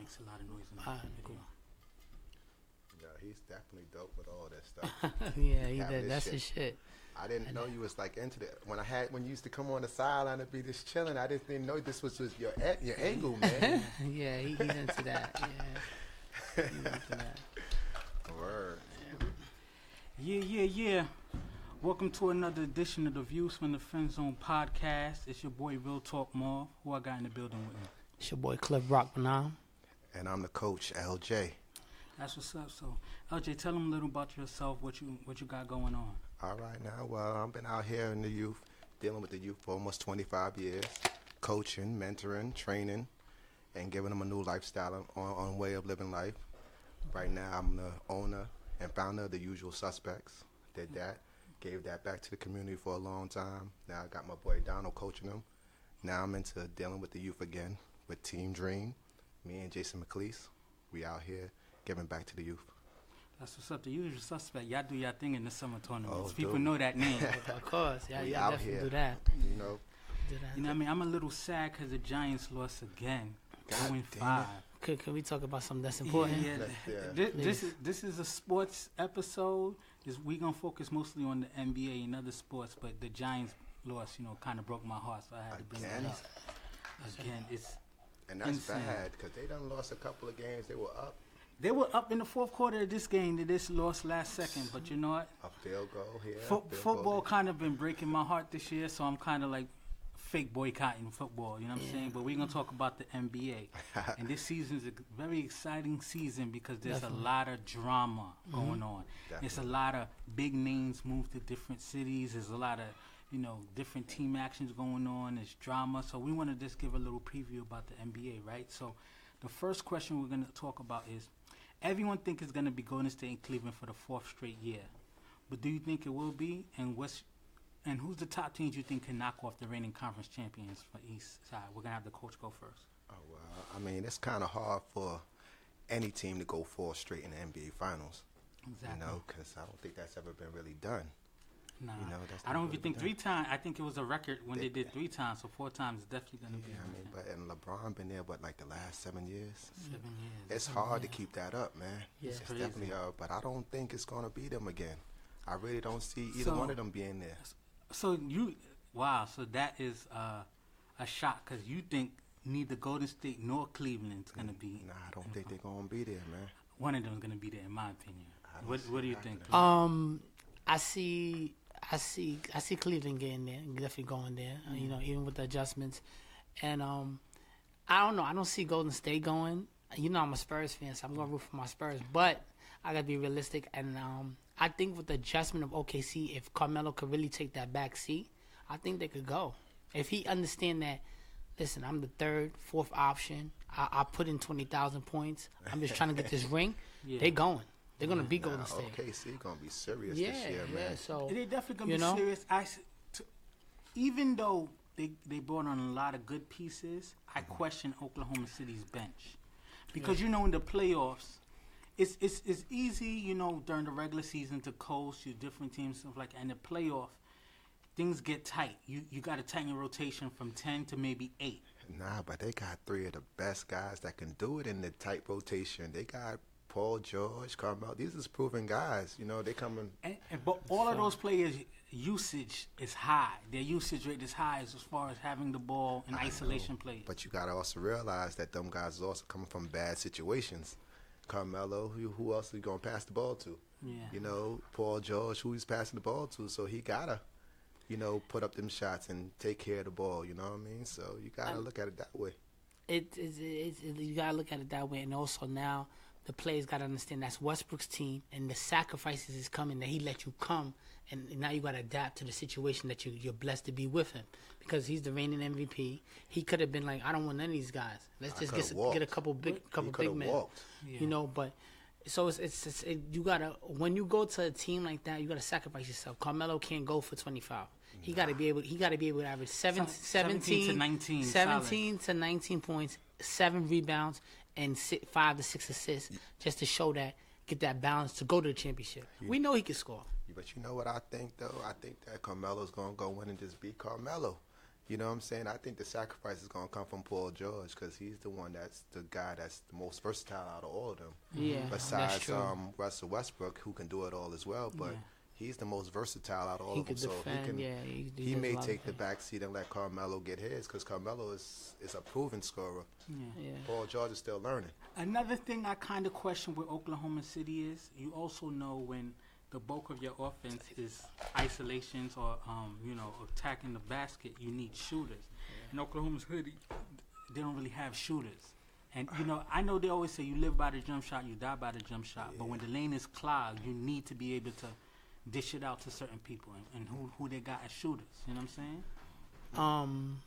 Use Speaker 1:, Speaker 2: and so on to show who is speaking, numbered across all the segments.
Speaker 1: makes a lot of noise in the video.
Speaker 2: Cool.
Speaker 3: Yeah, he's definitely dope with all that stuff.
Speaker 2: Yeah, he
Speaker 3: Having
Speaker 2: did.
Speaker 3: this
Speaker 2: That's
Speaker 3: shit.
Speaker 2: his shit.
Speaker 3: I didn't know you was like into it. When you used to come on the sideline and be just chilling, I didn't know this was just your angle, man.
Speaker 2: Yeah, he's into that. Yeah, he's into that.
Speaker 3: Word.
Speaker 1: Yeah. Welcome to another edition of the Views from the Friend Zone podcast. It's your boy Real Talk Marv. Who I got in the building with me?
Speaker 2: It's your boy Cliff Rockman.
Speaker 3: And I'm the coach, LJ.
Speaker 1: That's what's up. So, LJ, tell them a little about yourself. What you got going on?
Speaker 3: All right, now, well, I've been out here in the youth, dealing with the youth for almost 25 years, coaching, mentoring, training, and giving them a new lifestyle on way of living life. Right now, I'm the owner and founder of the Usual Suspects. Did that, gave that back to the community for a long time. Now I got my boy Donald coaching them. Now I'm into dealing with the youth again with Team Dream. Me and Jason McLeese, we out here giving back to the youth.
Speaker 1: That's what's up. The Usual Suspect. Y'all do y'all thing in the summer tournaments.
Speaker 3: Oh,
Speaker 1: People
Speaker 3: dude.
Speaker 1: know that name.
Speaker 2: Of course, yeah,
Speaker 3: We
Speaker 2: yeah,
Speaker 3: out
Speaker 2: definitely
Speaker 3: here.
Speaker 2: do that.
Speaker 3: You know,
Speaker 2: Do that.
Speaker 1: You know what I mean? I'm a little sad because the Giants lost again.
Speaker 3: God
Speaker 1: 0-5.
Speaker 2: Can we talk about something that's important?
Speaker 1: Yeah. This is a sports episode. We gonna focus mostly on the NBA and other sports, but the Giants loss, kind of broke my heart, so I had to bring
Speaker 3: Again?
Speaker 1: that up. Again, it's
Speaker 3: and that's
Speaker 1: insane.
Speaker 3: bad because they done lost a couple of games. They were up
Speaker 1: They were up in the fourth quarter of this game. They just lost last second, but you know what?
Speaker 3: a field goal here.
Speaker 1: Football kind of been breaking my heart this year, so I'm kind of like fake boycotting football. You know what I'm saying? But we're gonna talk about the NBA, and this season is a very exciting season because there's a lot of drama going on. There's a lot of big names moved to different cities. There's a lot of different team actions going on. There's drama, so we want to just give a little preview about the NBA, right? So the first question we're gonna talk about is, everyone think it's gonna be Golden State and Cleveland for the fourth straight year, but do you think it will be? And who's the top teams you think can knock off the reigning conference champions for East side? We're gonna have the coach go first.
Speaker 3: Oh, well, I mean, it's kind of hard for any team to go 4 straight in the NBA Finals.
Speaker 1: Exactly.
Speaker 3: Because I don't think that's ever been really done.
Speaker 1: Nah,
Speaker 3: that's
Speaker 1: I
Speaker 3: not
Speaker 1: don't
Speaker 3: really
Speaker 1: even think
Speaker 3: done.
Speaker 1: 3 times. I think it was a record when they did 3 times, so 4 times is definitely gonna be.
Speaker 3: Yeah, I mean, but and LeBron been there, like the last 7 years?
Speaker 1: 7 years.
Speaker 3: It's hard to keep that up, man.
Speaker 2: Yeah.
Speaker 3: It's
Speaker 1: Crazy.
Speaker 3: definitely hard, but I don't think it's going to be them again. I really don't see either one of them being there.
Speaker 1: So so that is a shock because you think neither Golden State nor Cleveland's gonna be.
Speaker 3: Nah, I don't think they're going to be there, man.
Speaker 1: One of them's gonna be there, in my opinion.
Speaker 3: I don't
Speaker 1: What
Speaker 3: see
Speaker 1: do you
Speaker 3: that
Speaker 1: think?
Speaker 3: happening.
Speaker 2: I see Cleveland getting there, definitely going there. Even with the adjustments, and I don't know. I don't see Golden State going. I'm a Spurs fan, so I'm gonna root for my Spurs. But I gotta be realistic, and I think with the adjustment of OKC, if Carmelo could really take that back seat, I think they could go. If he understand that, listen, I'm the 3rd, 4th option. I put in 20,000 points. I'm just trying to get this ring.
Speaker 1: Yeah.
Speaker 2: They going. They're gonna beat Golden
Speaker 3: Nah,
Speaker 2: State.
Speaker 3: OKC going to be serious
Speaker 2: Yeah,
Speaker 3: this year, man.
Speaker 2: yeah. So
Speaker 1: They definitely gonna be serious. Even though they brought on a lot of good pieces, I question Oklahoma City's bench because in the playoffs, it's easy during the regular season to coast your different teams stuff like that. And the playoff, things get tight. You got to tighten your rotation from 10 to maybe 8.
Speaker 3: Nah, but they got 3 of the best guys that can do it in the tight rotation. They got Paul George, Carmelo. These is proven guys. They coming.
Speaker 1: But all of those players' usage is high. Their usage rate is high as far as having the ball in isolation plays.
Speaker 3: But you got to also realize that them guys is also coming from bad situations. Carmelo, who else are you going to pass the ball to?
Speaker 1: Yeah.
Speaker 3: Paul George, who he's passing the ball to. So he got to, put up them shots and take care of the ball. You know what I mean? So you got to look at it that way.
Speaker 2: You gotta look at it that way, and also now the players gotta understand that's Westbrook's team, and the sacrifices is coming that he let you come, and now you gotta adapt to the situation that you're blessed to be with him because he's the reigning MVP. He could have been like, I don't want none of these guys. Let's just get a couple big men.
Speaker 3: Walked.
Speaker 1: Yeah.
Speaker 2: But so you gotta, when you go to a team like that, you gotta sacrifice yourself. Carmelo can't go for 25. He gotta be able to average 17
Speaker 1: to 19
Speaker 2: to 19 points, 7 rebounds, and 5 to 6 assists, just to show that, get that balance to go to the championship. We know he can score.
Speaker 3: But you know what I think, though? I think that Carmelo's going to go in and just beat Carmelo. You know what I'm saying? I think the sacrifice is going to come from Paul George because he's the one that's the guy that's the most versatile out of all of them.
Speaker 2: Yeah,
Speaker 3: Besides
Speaker 2: that's true.
Speaker 3: Russell Westbrook, who can do it all as well, but he's the most versatile out of all
Speaker 2: He
Speaker 3: of them.
Speaker 2: could
Speaker 3: So
Speaker 2: defend,
Speaker 3: he
Speaker 2: does
Speaker 3: may
Speaker 2: a lot
Speaker 3: take
Speaker 2: of
Speaker 3: the
Speaker 2: things.
Speaker 3: back seat and let Carmelo get his because Carmelo is a proven scorer.
Speaker 2: Yeah.
Speaker 3: Paul George is still learning.
Speaker 1: Another thing I kind of question with Oklahoma City is you also know when the bulk of your offense is isolations or attacking the basket, you need shooters. In Oklahoma City, they don't really have shooters. And I know they always say you live by the jump shot, you die by the jump shot. But when the lane is clogged, you need to be able to dish it out to certain people and who they got as shooters. You know what I'm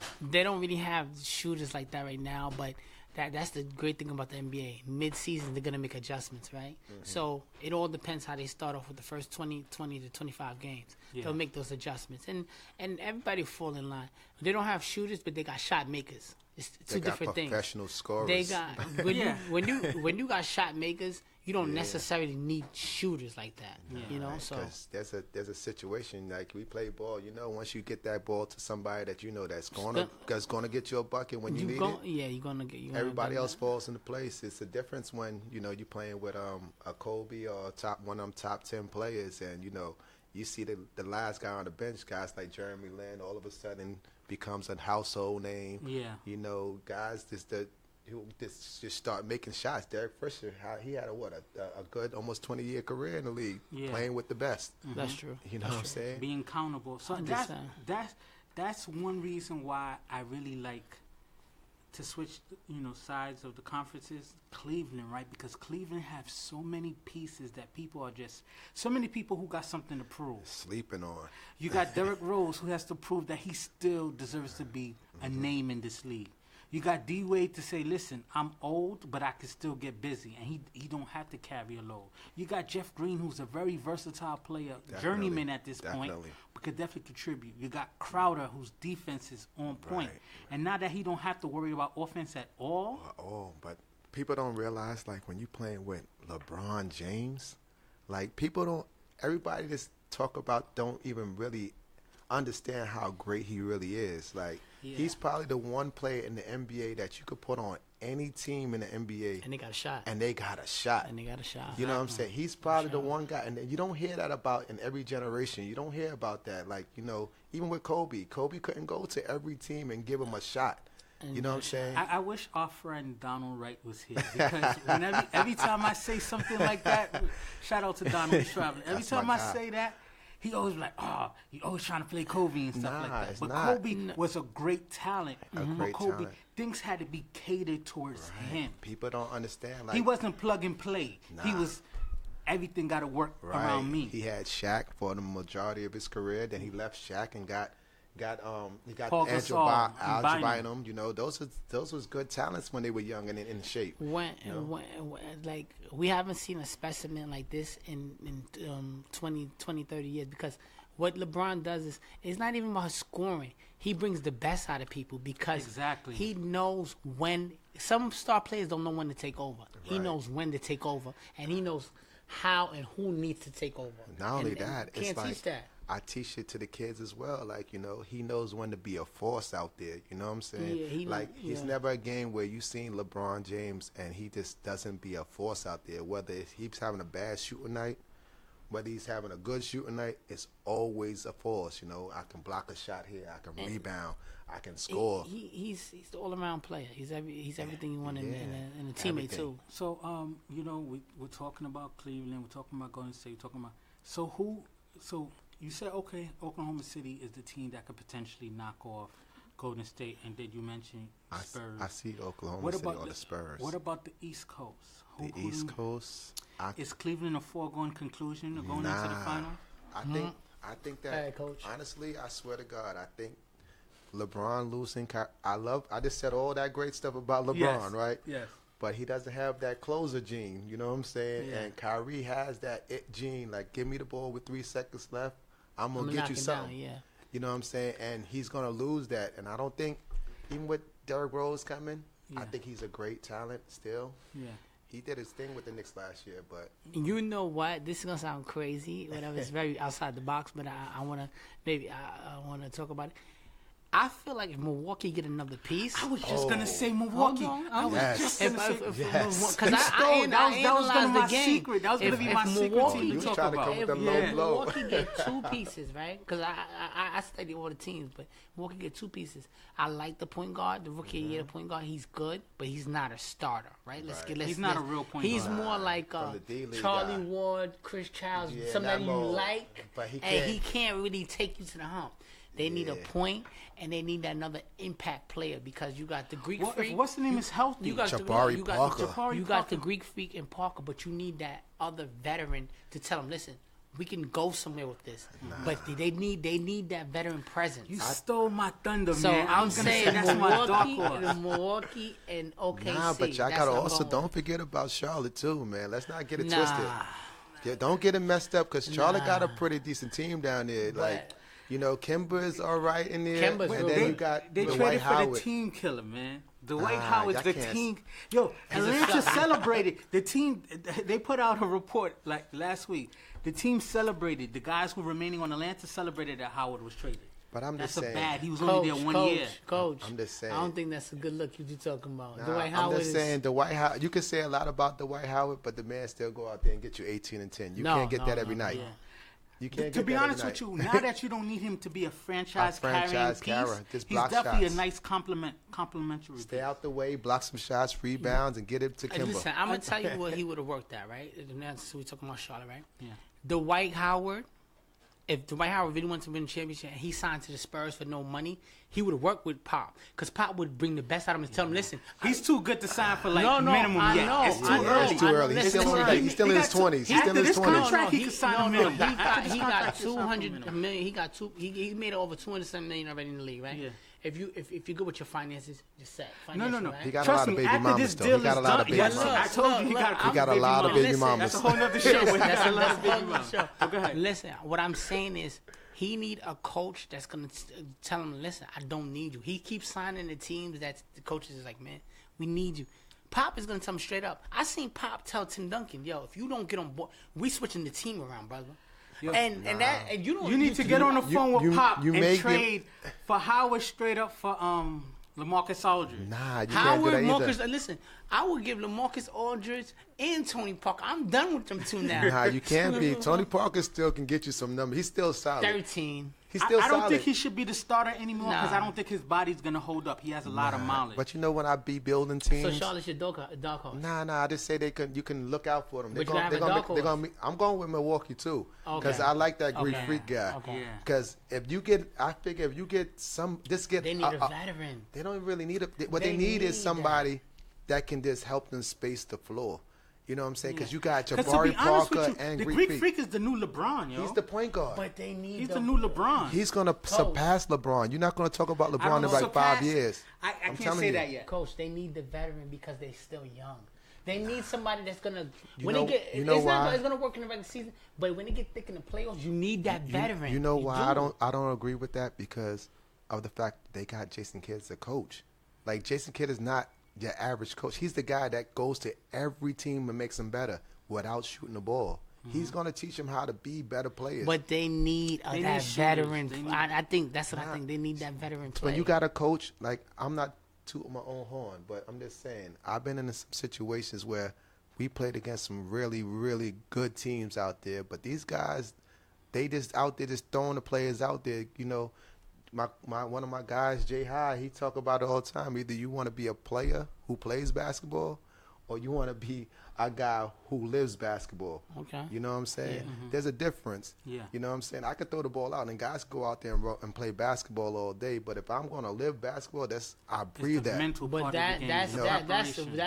Speaker 1: saying?
Speaker 2: They don't really have shooters like that right now, but that's the great thing about the NBA. Mid-season, they're going to make adjustments, right? So it all depends how they start off with the first 20 to 25 games.
Speaker 1: Yeah.
Speaker 2: They'll make those adjustments. And everybody fall in line. They don't have shooters, but they got shot makers. It's two different things.
Speaker 3: Professional scorers.
Speaker 2: They got when you got shot makers, you don't necessarily need shooters like that.
Speaker 3: Right,
Speaker 2: So
Speaker 3: 'cause there's a situation like we play ball. Once you get that ball to somebody that that's gonna get you a bucket when you need it.
Speaker 2: Yeah, you're gonna get.
Speaker 3: Everybody else falls into place. It's a difference when you're playing with a Kobe or one of them top 10 players, and you see the last guy on the bench, guys like Jeremy Lin, all of a sudden becomes a household name.
Speaker 1: Yeah.
Speaker 3: Guys who just start making shots. Derek Fisher, he had a good almost 20-year career in the league, playing with the best.
Speaker 2: That's true.
Speaker 3: You know what I'm saying?
Speaker 1: Being accountable. So that's one reason why I really like to switch, sides of the conferences. Cleveland, right? Because Cleveland have so many pieces that so many people who got something to prove.
Speaker 3: Sleeping on.
Speaker 1: You got Derrick Rose, who has to prove that he still deserves to be a name in this league. You got D-Wade to say, listen, I'm old, but I can still get busy, and he don't have to carry a load. You got Jeff Green, who's a very versatile player, journeyman at this point, but could definitely contribute. You got Crowder, whose defense is on point.
Speaker 3: Right.
Speaker 1: And now that he don't have to worry about offense at all.
Speaker 3: But people don't realize, like, when you playing with LeBron James, like, everybody just don't even really understand how great he really is. Like, he's probably the one player in the NBA that you could put on any team in the NBA.
Speaker 2: And they got a shot.
Speaker 3: You know what I'm saying? He's probably the one guy. And you don't hear that about in every generation. You don't hear about that. Like, even with Kobe. Kobe couldn't go to every team and give him a shot. You know what I'm saying?
Speaker 1: I wish our friend Donald Wright was here because every time I say something like that, shout out to Donald, he's traveling. Every time I say that, he always like, you always trying to play Kobe and stuff like that. But Kobe was a great talent.
Speaker 3: Talent.
Speaker 1: Things had to be catered towards him.
Speaker 3: People don't understand. Like,
Speaker 1: he wasn't plug and play. He was everything got to work around me.
Speaker 3: He had Shaq for the majority of his career. Then he left Shaq and got
Speaker 1: Paul
Speaker 3: Andrew
Speaker 1: Gasol,
Speaker 3: Bynum. Those was good talents when they were young and in shape.
Speaker 2: When like we haven't seen a specimen like this in 20, 30 years because what LeBron does is it's not even about scoring. He brings the best out of people because he knows when. Some star players don't know when to take over. He knows when to take over, and he knows how and who needs to take over.
Speaker 3: Not only that,
Speaker 2: it's
Speaker 3: can't
Speaker 2: like
Speaker 3: teach that. I teach it to the kids as well. Like, he knows when to be a force out there. You know what I'm saying?
Speaker 2: Yeah,
Speaker 3: he's never a game where you seen LeBron James and he just doesn't be a force out there. Whether he's having a bad shooting night, whether he's having a good shooting night, it's always a force. I can block a shot here. I can rebound. I can score.
Speaker 2: He's the all-around player. He's everything you want in a teammate too.
Speaker 1: So, we're talking about Cleveland. We're talking about Golden State. We're talking about So you said, okay, Oklahoma City is the team that could potentially knock off Golden State, and then you mentioned Spurs.
Speaker 3: I see Oklahoma City or the Spurs.
Speaker 1: What about the East Coast?
Speaker 3: East Coast?
Speaker 1: Is Cleveland a foregoing conclusion of going into the final?
Speaker 3: I think that, honestly, I swear to God, I think LeBron losing, I just said all that great stuff about LeBron, right?
Speaker 1: Yes.
Speaker 3: But he doesn't have that closer gene, you know what I'm saying?
Speaker 1: Yeah.
Speaker 3: And Kyrie has that it gene, like, give me the ball with 3 seconds left, I'm going to get you something.
Speaker 2: Down,
Speaker 3: You know what I'm saying? And he's going to lose that. And I don't think, even with Derrick Rose coming, I think he's a great talent still.
Speaker 1: Yeah.
Speaker 3: He did his thing with the Knicks last year, but...
Speaker 2: You know what? This is going to sound crazy. Whatever. It's very outside the box, but I want to talk about it. I feel like if Milwaukee get another piece,
Speaker 1: I was just gonna say Milwaukee. I was
Speaker 3: Yes.
Speaker 1: just gonna say
Speaker 2: because
Speaker 1: that was gonna be my secret. That was gonna be my secret team
Speaker 3: You
Speaker 1: to
Speaker 3: was
Speaker 1: talk
Speaker 3: trying to
Speaker 1: about.
Speaker 3: come with the
Speaker 2: If
Speaker 3: low blow.
Speaker 2: Milwaukee get 2 pieces, right? Because I study all the teams, but Milwaukee get 2 pieces. I like the point guard, the rookie of the year point guard. He's good, but he's not a starter, right?
Speaker 1: He's not a real point
Speaker 2: He's
Speaker 1: guard.
Speaker 2: more like
Speaker 3: From the D-League
Speaker 2: Charlie
Speaker 3: guy.
Speaker 2: Ward, Chris Childs,
Speaker 3: Yeah,
Speaker 2: somebody
Speaker 3: that
Speaker 2: you
Speaker 3: mold.
Speaker 2: like,
Speaker 3: But he
Speaker 2: and he
Speaker 3: can't.
Speaker 2: can't really take you to the hump. They need a point, and they need another impact player because you got the Greek
Speaker 1: Well, if
Speaker 2: freak.
Speaker 1: what's the name is healthy.
Speaker 2: You got
Speaker 3: Jabari
Speaker 2: you got
Speaker 3: Parker.
Speaker 1: Jabari
Speaker 2: you got
Speaker 1: Parker.
Speaker 2: the Greek freak in Parker, but you need that other veteran to tell them, listen, we can go somewhere with this. But they need that veteran presence.
Speaker 1: You stole my thunder,
Speaker 2: So
Speaker 1: man. I
Speaker 2: I'm
Speaker 1: was gonna say
Speaker 2: saying
Speaker 1: that's my dark horse.
Speaker 2: Milwaukee and OKC.
Speaker 3: Nah, but y'all
Speaker 2: That's
Speaker 3: gotta
Speaker 2: what I'm
Speaker 3: also
Speaker 2: going
Speaker 3: don't
Speaker 2: with.
Speaker 3: forget about Charlotte too, man. Let's not get it
Speaker 2: Nah.
Speaker 3: twisted. Yeah, don't get it messed up because Charlotte got a pretty decent team down there. Like,
Speaker 2: But-
Speaker 3: you know, Kimba's all right in there,
Speaker 2: Kimba's
Speaker 3: and
Speaker 2: real
Speaker 3: then
Speaker 2: good.
Speaker 3: you got
Speaker 1: They
Speaker 3: Dwight
Speaker 1: traded for
Speaker 3: Howard.
Speaker 1: the team killer, man. Dwight
Speaker 3: Ah,
Speaker 1: Howard's
Speaker 3: y'all
Speaker 1: the
Speaker 3: can't-
Speaker 1: team. Yo, Atlanta
Speaker 2: sucker.
Speaker 1: celebrated. The team, they put out a report like last week. The team celebrated. The guys who were remaining on Atlanta celebrated that Howard was traded.
Speaker 3: But I'm
Speaker 1: That's
Speaker 3: just
Speaker 1: a
Speaker 3: saying.
Speaker 1: bad. He was only there 1 year.
Speaker 2: Coach.
Speaker 3: I'm just saying.
Speaker 2: I don't think that's a good look you talking about.
Speaker 3: Nah,
Speaker 2: Dwight
Speaker 3: I'm
Speaker 2: Howard
Speaker 3: just saying, Dwight Howard. You can say a lot about Dwight Howard, but the man still go out there and get you 18 and 10. You can't get that every night.
Speaker 2: Yeah.
Speaker 3: You can't
Speaker 1: To
Speaker 3: get
Speaker 1: be
Speaker 3: that every
Speaker 1: honest with
Speaker 3: night.
Speaker 1: you, now that you don't need him to be a franchise carrying
Speaker 3: franchise
Speaker 1: piece,
Speaker 3: carrier, just
Speaker 1: he's
Speaker 3: block
Speaker 1: definitely
Speaker 3: shots.
Speaker 1: a nice complimentary.
Speaker 3: Stay out the way, block some shots, rebounds, and get it to
Speaker 2: Hey,
Speaker 3: Kimba.
Speaker 2: listen, I'm gonna tell you what he would have worked at, right? So we talking about Charlotte, right?
Speaker 1: Yeah.
Speaker 2: Dwight Howard. If Dwight Howard really wanted to win a championship and he signed to the Spurs for no money, he would have worked with Pop because Pop would bring the best out of him and tell him, listen,
Speaker 1: He's too good to sign for like
Speaker 2: No,
Speaker 1: minimum
Speaker 2: I
Speaker 1: yet.
Speaker 2: know,
Speaker 1: It's too
Speaker 2: I know.
Speaker 1: early.
Speaker 3: It's too early. He's
Speaker 2: Listen,
Speaker 3: still,
Speaker 2: it's too
Speaker 3: he's still in his 20s. He's still in
Speaker 1: After
Speaker 3: his
Speaker 1: this
Speaker 3: 20s.
Speaker 1: contract, he could sign a minimum.
Speaker 2: He got
Speaker 1: This
Speaker 2: 200
Speaker 1: minimum.
Speaker 2: million. He got two. He made over 200 million already in the league, right?
Speaker 1: Yeah.
Speaker 2: If you're good with your finances, you're set.
Speaker 1: No.
Speaker 2: Financially,
Speaker 3: He
Speaker 2: right?
Speaker 3: got a
Speaker 1: Trust
Speaker 3: lot of
Speaker 1: me,
Speaker 3: baby
Speaker 1: after
Speaker 3: mamas,
Speaker 1: this
Speaker 3: though.
Speaker 1: deal
Speaker 3: He got
Speaker 1: is
Speaker 3: a lot of
Speaker 1: done,
Speaker 3: baby
Speaker 1: yeah,
Speaker 3: mamas.
Speaker 1: look, I told you he got
Speaker 3: He got a lot of
Speaker 1: mamas.
Speaker 3: baby mamas.
Speaker 1: That's a whole nother show. He got a lot of baby
Speaker 2: That's
Speaker 1: mamas.
Speaker 2: another
Speaker 1: But go ahead.
Speaker 2: Listen, what I'm saying is he need a coach that's gonna tell him, listen, I don't need you. He keeps signing the teams that the coaches is like, man, we need you. Pop is gonna tell him straight up. I seen Pop tell Tim Duncan, yo, if you don't get on board, we switching the team around, brother. And you don't.
Speaker 1: You need to get on the phone with Pop
Speaker 3: you
Speaker 1: and
Speaker 3: make
Speaker 1: trade for Howard straight up for LaMarcus Aldridge.
Speaker 3: Nah, you can't do
Speaker 2: Howard,
Speaker 3: that
Speaker 2: Marcus,
Speaker 3: either.
Speaker 2: listen, I would give LaMarcus Aldridge and Tony Parker. I'm done with them two now.
Speaker 3: Nah, you can't be. Tony Parker still can get you some numbers. He's still solid.
Speaker 2: 13.
Speaker 3: He's still
Speaker 1: I don't
Speaker 3: solid.
Speaker 1: think he should be the starter anymore because
Speaker 2: Nah.
Speaker 1: I don't think his body's gonna hold up. He has a lot of mileage.
Speaker 3: But you know when I be building
Speaker 2: So
Speaker 3: teams.
Speaker 2: Charlotte's your dog horse.
Speaker 3: Nah, I just say you can look out for them.
Speaker 2: But you have a dark horse.
Speaker 3: I'm going with Milwaukee too, because
Speaker 2: Okay.
Speaker 3: I like that Greek
Speaker 2: Okay.
Speaker 3: freak guy.
Speaker 2: Okay.
Speaker 1: Yeah.
Speaker 3: Because I figure if you get
Speaker 2: They need a veteran.
Speaker 3: They don't really need what
Speaker 2: They
Speaker 3: they need is
Speaker 2: need
Speaker 3: somebody that can just help them space the floor. You know what I'm saying? Because you got
Speaker 1: 'Cause to
Speaker 3: Jabari
Speaker 1: be honest
Speaker 3: Parker
Speaker 1: with you,
Speaker 3: and
Speaker 1: the
Speaker 3: Greek
Speaker 1: Greek
Speaker 3: freak.
Speaker 1: freak is the new LeBron, yo.
Speaker 3: He's the point guard.
Speaker 2: But they need
Speaker 1: He's the new LeBron.
Speaker 3: He's gonna surpass LeBron. You're not gonna talk about
Speaker 1: I
Speaker 3: LeBron
Speaker 1: don't
Speaker 3: in
Speaker 1: know,
Speaker 3: like 5
Speaker 1: surpass-
Speaker 3: years.
Speaker 1: I
Speaker 3: I'm
Speaker 1: can't
Speaker 3: telling
Speaker 1: say
Speaker 3: you.
Speaker 1: that yet.
Speaker 2: Coach, they need the veteran because they're still young. They need somebody that's gonna
Speaker 3: You
Speaker 2: when
Speaker 3: know-
Speaker 2: they get.
Speaker 3: you know
Speaker 2: it's
Speaker 3: why?
Speaker 2: not it's gonna work in the regular season, but when they get thick in the playoffs, you need that veteran.
Speaker 3: You know why
Speaker 2: do.
Speaker 3: I don't agree with that? Because of the fact they got Jason Kidd as a coach. Like Jason Kidd is not your average coach. He's the guy that goes to every team and makes them better without shooting the ball. He's gonna teach them how to be better players.
Speaker 2: But they need
Speaker 1: They
Speaker 2: that
Speaker 1: need shooters.
Speaker 2: veteran.
Speaker 1: They need-
Speaker 2: I think that's what I think. They need that veteran player.
Speaker 3: when you got a coach, like I'm not tooting my own horn, but I'm just saying I've been in some situations where we played against some really, really good teams out there, but these guys, they just out there just throwing the players out there. You know, my one of my guys, Jay High, he talk about it all the time. Either you want to be a player who plays basketball, or you want to be a guy who lives basketball.
Speaker 2: Okay.
Speaker 3: You know what I'm saying? There's a difference.
Speaker 1: Yeah.
Speaker 3: You know what I'm saying? I could throw the ball out, and guys go out there and play basketball all day. But if I'm going to live basketball, I breathe
Speaker 1: It's the
Speaker 3: that.
Speaker 1: mental
Speaker 2: But
Speaker 1: part
Speaker 2: that
Speaker 1: of the game.
Speaker 2: that's
Speaker 1: the
Speaker 2: that
Speaker 1: preparation.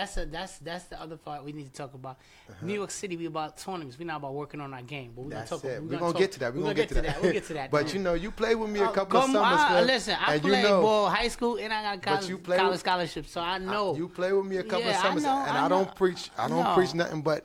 Speaker 2: that's the other part we need to talk about. New York City, we about tournaments. We're not about working on our game. But we're
Speaker 3: That's
Speaker 2: gonna talk.
Speaker 3: it. We're gonna get to that. We're gonna get to that.
Speaker 2: We'll get to that.
Speaker 3: But you know, you played with me a couple of
Speaker 2: Come
Speaker 3: summers,
Speaker 2: on,
Speaker 3: man.
Speaker 2: listen. I
Speaker 3: and
Speaker 2: played
Speaker 3: you know,
Speaker 2: ball, high school, and I got
Speaker 3: But you
Speaker 2: college,
Speaker 3: play
Speaker 2: college
Speaker 3: with-
Speaker 2: scholarships, so I know.
Speaker 3: You played with me a couple of
Speaker 2: Yeah, I
Speaker 3: summers,
Speaker 2: know,
Speaker 3: and
Speaker 2: I
Speaker 3: I don't
Speaker 2: know.
Speaker 3: preach. I don't
Speaker 2: No.
Speaker 3: preach nothing but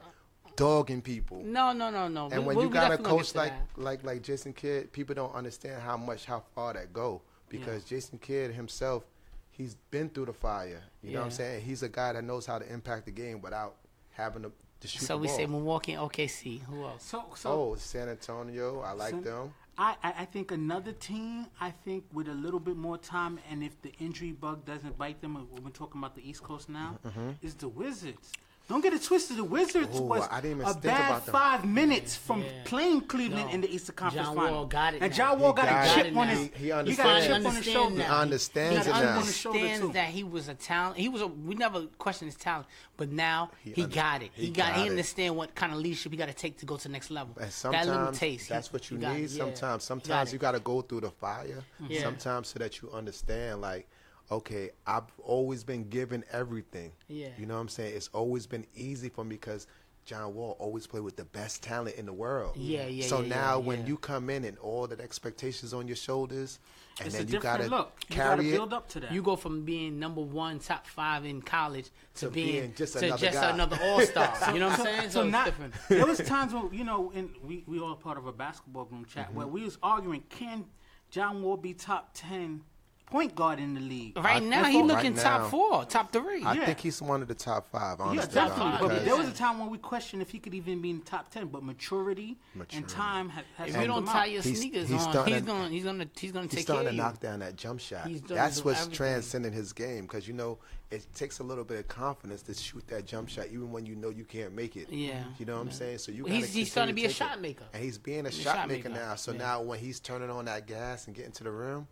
Speaker 3: dogging people.
Speaker 2: No.
Speaker 3: And when you got a coach like Jason Kidd, people don't understand how far that go, because Jason Kidd himself, he's been through the fire. You know what I'm
Speaker 2: Yeah.
Speaker 3: saying? He's a guy that knows how to impact the game without having to shoot
Speaker 2: So
Speaker 3: the
Speaker 2: we
Speaker 3: ball.
Speaker 2: say Milwaukee and OKC. Who else?
Speaker 1: So
Speaker 3: Oh, San Antonio, I like
Speaker 1: San-
Speaker 3: them.
Speaker 1: I think another team, I think with a little bit more time, and if the injury bug doesn't bite them, we're talking about the East Coast now, is the Wizards. Don't get it twisted. The Wizards was a bad 5 minutes from playing Cleveland in the Eastern Conference
Speaker 2: John
Speaker 1: Final.
Speaker 2: Wall got it.
Speaker 1: And John Wall got a chip on his.
Speaker 3: He
Speaker 1: He got a chip on his shoulder.
Speaker 3: He understands it
Speaker 2: He
Speaker 3: now.
Speaker 2: understands that he was a talent. We never questioned his talent, but now he got it. He understands what kind of leadership he got to take to go to the next level.
Speaker 3: And sometimes
Speaker 2: that little taste,
Speaker 3: that's what you need. Sometimes you
Speaker 2: got
Speaker 3: to go through the fire. Sometimes so that you understand, like, okay, I've always been given everything.
Speaker 2: Yeah.
Speaker 3: You know what I'm saying? It's always been easy for me because John Wall always played with the best talent in the world. So now when you come in and all that expectations on your shoulders, and
Speaker 1: it's
Speaker 3: then
Speaker 1: a
Speaker 3: you got
Speaker 1: different look.
Speaker 3: to carry it.
Speaker 1: Build up to that.
Speaker 2: You go from being number 1, top 5 in college to being
Speaker 3: just
Speaker 2: another all-star. You know what I'm saying? So it's different.
Speaker 1: There was times when, and we all part of a basketball room chat where we was arguing, can John Wall be top 10 point guard in the league?
Speaker 2: Right now, he's looking top 4, top 3.
Speaker 3: I think he's one of the top 5, honestly.
Speaker 1: Yeah, definitely. But there was a time when we questioned if he could even be in the top 10. But maturity. And time has
Speaker 2: if you don't tie your sneakers on, he's gonna take care of you.
Speaker 3: He's starting to knock down that jump shot. That's what's transcending his game, because it takes a little bit of confidence to shoot that jump shot, even when you know you can't make it.
Speaker 2: Yeah.
Speaker 3: You know what I'm saying? So
Speaker 2: he's starting to be a shot maker.
Speaker 3: And he's being a shot maker now. So now when he's turning on that gas and getting to the rim,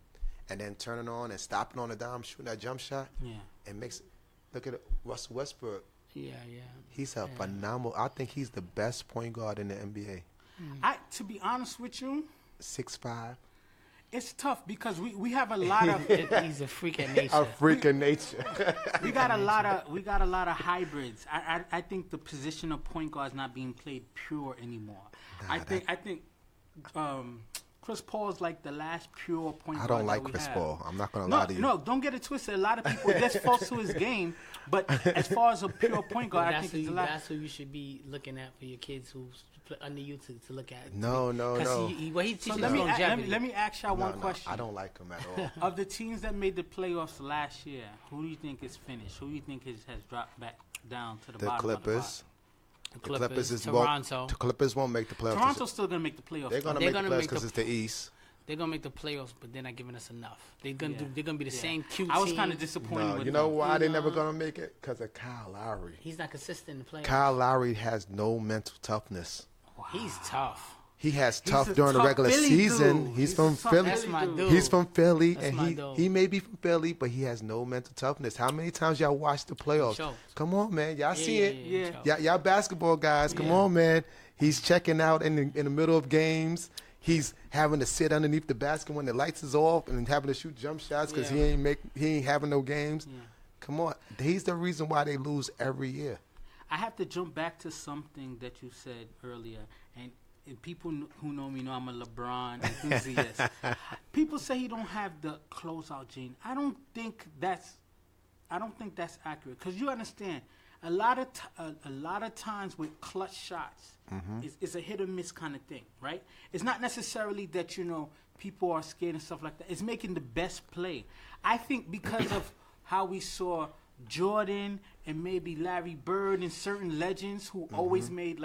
Speaker 3: and then turning on and stopping on the dime, shooting that jump shot, it makes. Look at Russell Westbrook.
Speaker 2: Yeah.
Speaker 3: He's a phenomenal. I think he's the best point guard in the NBA.
Speaker 1: To be honest with you,
Speaker 3: 6'5".
Speaker 1: It's tough because we have a lot of.
Speaker 2: He's a freak of nature.
Speaker 3: A freak of nature.
Speaker 1: we got a lot of hybrids. I think the position of point guard is not being played pure anymore. I think. Chris Paul's like the last pure point guard.
Speaker 3: I don't like Chris Paul. I'm not going to lie to you.
Speaker 1: No, don't get it twisted. A lot of people, that's false to his game. But as far as a pure point guard, I think he's a lot.
Speaker 2: That's who you should be looking at for your kids who's under you to look at.
Speaker 3: No.
Speaker 2: He teaches
Speaker 1: let me ask y'all one question.
Speaker 3: I don't like him at all.
Speaker 1: Of the teams that made the playoffs last year, who do you think is finished? Who do you think has dropped back down to the bottom?
Speaker 3: The Clippers.
Speaker 2: The Clippers
Speaker 3: Toronto. The Clippers won't make the playoffs.
Speaker 1: Toronto's still going to make the playoffs.
Speaker 3: They're going to make the playoffs because it's the East.
Speaker 2: They're going to make the playoffs, but they're not giving us enough. They're going to be the same cute team.
Speaker 1: I was kind of disappointed with them.
Speaker 3: You know why they're never going to make it? Because of Kyle Lowry.
Speaker 2: He's not consistent in the playoffs.
Speaker 3: Kyle Lowry has no mental toughness.
Speaker 2: Wow. He's tough.
Speaker 3: He has tough during the regular season. He's from Philly.
Speaker 2: That's my dude.
Speaker 3: He's from Philly,
Speaker 2: That's
Speaker 3: and he may be from Philly, but he has no mental toughness. How many times y'all watched the playoffs? Come on, man. Y'all see it. Y'all basketball guys. Come on, man. He's checking out in the middle of games. He's having to sit underneath the basket when the lights is off and having to shoot jump shots because he ain't having no games. Yeah. Come on. He's the reason why they lose every year.
Speaker 1: I have to jump back to something that you said earlier, and people who know me know I'm a LeBron enthusiast. People say he don't have the closeout gene. I don't think that's accurate, because you understand a lot of times with clutch shots, it's a hit or miss kind of thing, right? It's not necessarily that people are scared and stuff like that. It's making the best play. I think because of how we saw Jordan and maybe Larry Bird and certain legends who always made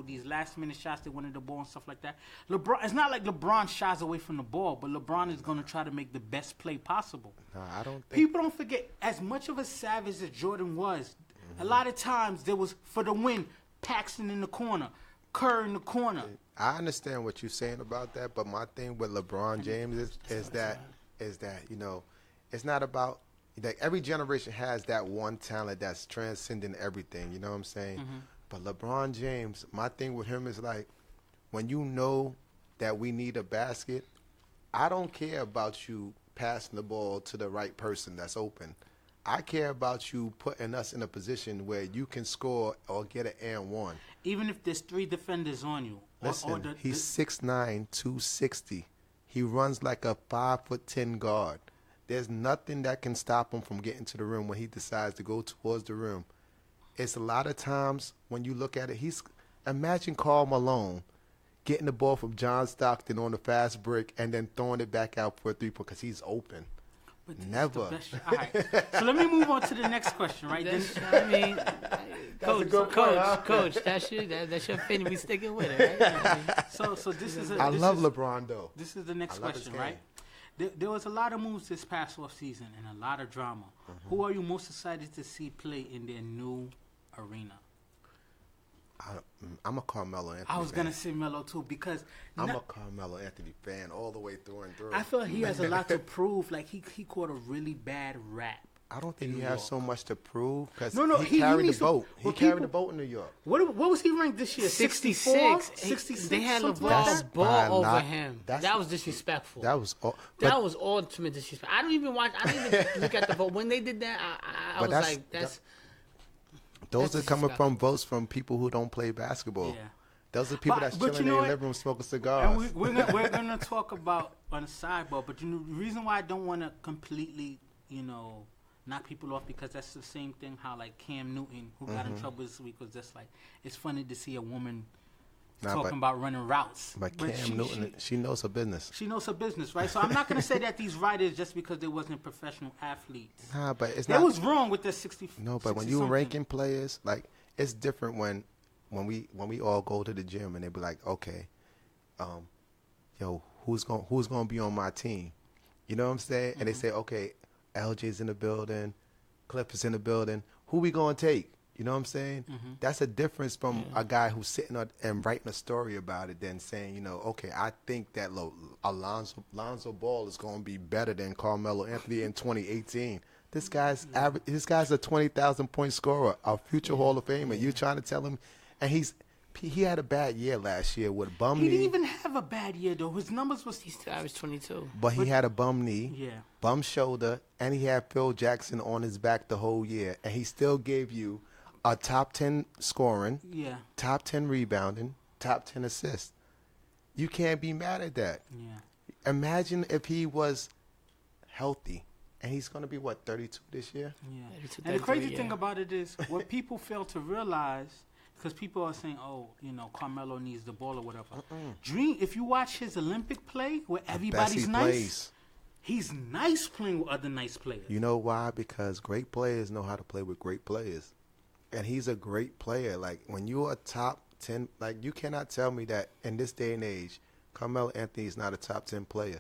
Speaker 1: these last minute shots, they wanted the ball and stuff like that. LeBron, it's not like LeBron shies away from the ball, but LeBron is going to try to make the best play possible.
Speaker 3: No, I don't think
Speaker 1: people don't forget, as much of a savage as Jordan was, a lot of times there was, for the win, Paxton in the corner, Kerr in the corner.
Speaker 3: I understand what you're saying about that, but my thing with LeBron James is that it's not about. Like, every generation has that one talent that's transcending everything, you know what I'm saying? But LeBron James, my thing with him is like, when you know that we need a basket, I don't care about you passing the ball to the right person that's open. I care about you putting us in a position where you can score or get an and one.
Speaker 1: Even if there's 3 defenders on you.
Speaker 3: Listen, he's 6'9", 260. He runs like a 5'10" guard. There's nothing that can stop him from getting to the rim when he decides to go towards the rim. It's a lot of times when you look at it, imagine Karl Malone getting the ball from John Stockton on the fast break and then throwing it back out for a 3-point because he's open.
Speaker 1: But this
Speaker 3: Never.
Speaker 1: Is the best all right. So let me move on to the next question, right?
Speaker 2: I mean, coach, that's your opinion. We sticking with it, right?
Speaker 1: So this is.
Speaker 3: I love LeBron though.
Speaker 1: This is the next
Speaker 3: I love his
Speaker 1: question, right? There was a lot of moves this past off season and a lot of drama.
Speaker 3: Mm-hmm.
Speaker 1: Who are you most excited to see play in their new arena?
Speaker 3: I'm a Carmelo Anthony
Speaker 1: I was
Speaker 3: fan.
Speaker 1: gonna say Melo too because
Speaker 3: I'm a Carmelo Anthony fan all the way through and through.
Speaker 1: I feel he has a lot to prove. Like he caught a really bad rap.
Speaker 3: I don't think
Speaker 1: in
Speaker 3: he
Speaker 1: New
Speaker 3: has
Speaker 1: York.
Speaker 3: so much to prove because
Speaker 1: No,
Speaker 3: he carried the
Speaker 1: needs to-
Speaker 3: boat. He
Speaker 1: well,
Speaker 3: carried
Speaker 1: people-
Speaker 3: the boat in New York.
Speaker 1: What was he ranked this year?
Speaker 2: 66.
Speaker 1: 66.
Speaker 2: They had
Speaker 1: something like
Speaker 2: LeBron's
Speaker 1: that?
Speaker 2: ball
Speaker 3: By a
Speaker 2: over
Speaker 3: lot.
Speaker 2: him.
Speaker 3: That's-
Speaker 2: That was disrespectful.
Speaker 3: That was all.
Speaker 2: That was ultimate disrespect. I don't even look at the vote. When they did that, I
Speaker 3: But
Speaker 2: was
Speaker 3: that's-
Speaker 2: like, that's
Speaker 3: Those
Speaker 2: that's
Speaker 3: are coming
Speaker 2: disrespectful.
Speaker 3: from votes from people who don't play basketball.
Speaker 1: Yeah.
Speaker 3: Those are people
Speaker 1: But-
Speaker 3: that's
Speaker 1: but
Speaker 3: chilling
Speaker 1: you know
Speaker 3: in
Speaker 1: what?
Speaker 3: their living room smoking
Speaker 1: And
Speaker 3: cigars.
Speaker 1: we're gonna talk about on the sidebar, but the reason why I don't want to completely, knock people off because that's the same thing how like Cam Newton, who got in trouble this week, was just like it's funny to see a woman talking about running routes.
Speaker 3: But Cam Newton, she knows her business.
Speaker 1: She knows her business, right? So I'm not gonna say that these writers just because they wasn't professional athletes.
Speaker 3: Nah, but it's
Speaker 1: They
Speaker 3: not.
Speaker 1: was wrong with the 60.
Speaker 3: No, but when
Speaker 1: 60
Speaker 3: you
Speaker 1: something.
Speaker 3: ranking players, like it's different when we all go to the gym and they be like, okay, who's gonna be on my team? You know what I'm saying? And they say, okay, LJ's in the building, Cliff is in the building. Who we gonna take? You know what I'm saying? That's a difference from a guy who's sitting and writing a story about it than saying, okay, I think that Lonzo Ball is going to be better than Carmelo Anthony in 2018. This guy's average. This guy's a 20,000 point scorer, a future Hall of Famer. You're trying to tell him, and he had a bad year last year with a bum
Speaker 1: He
Speaker 3: knee.
Speaker 1: didn't even have a bad year though. His numbers was
Speaker 2: he still averaged 22.
Speaker 3: But he had a bum knee,
Speaker 1: Yeah.
Speaker 3: bum shoulder, and he had Phil Jackson on his back the whole year, and he still gave you a top 10 scoring,
Speaker 1: yeah.
Speaker 3: top 10 rebounding, top 10 assists. You can't be mad at that.
Speaker 1: Yeah.
Speaker 3: Imagine if he was healthy, and he's going to be, 32 this year?
Speaker 1: Yeah.
Speaker 2: 32,
Speaker 1: And the crazy
Speaker 2: 33,
Speaker 1: thing
Speaker 2: yeah.
Speaker 1: about it is what people fail to realize, because people are saying, oh, Carmelo needs the ball or whatever. Dream, if you watch his Olympic play where everybody's
Speaker 3: Best he
Speaker 1: nice,
Speaker 3: plays.
Speaker 1: he's nice playing with other nice players.
Speaker 3: You know why? Because great players know how to play with great players. And he's a great player. Like, when you're a top 10, like, you cannot tell me that in this day and age, Carmelo Anthony is not a top 10 player.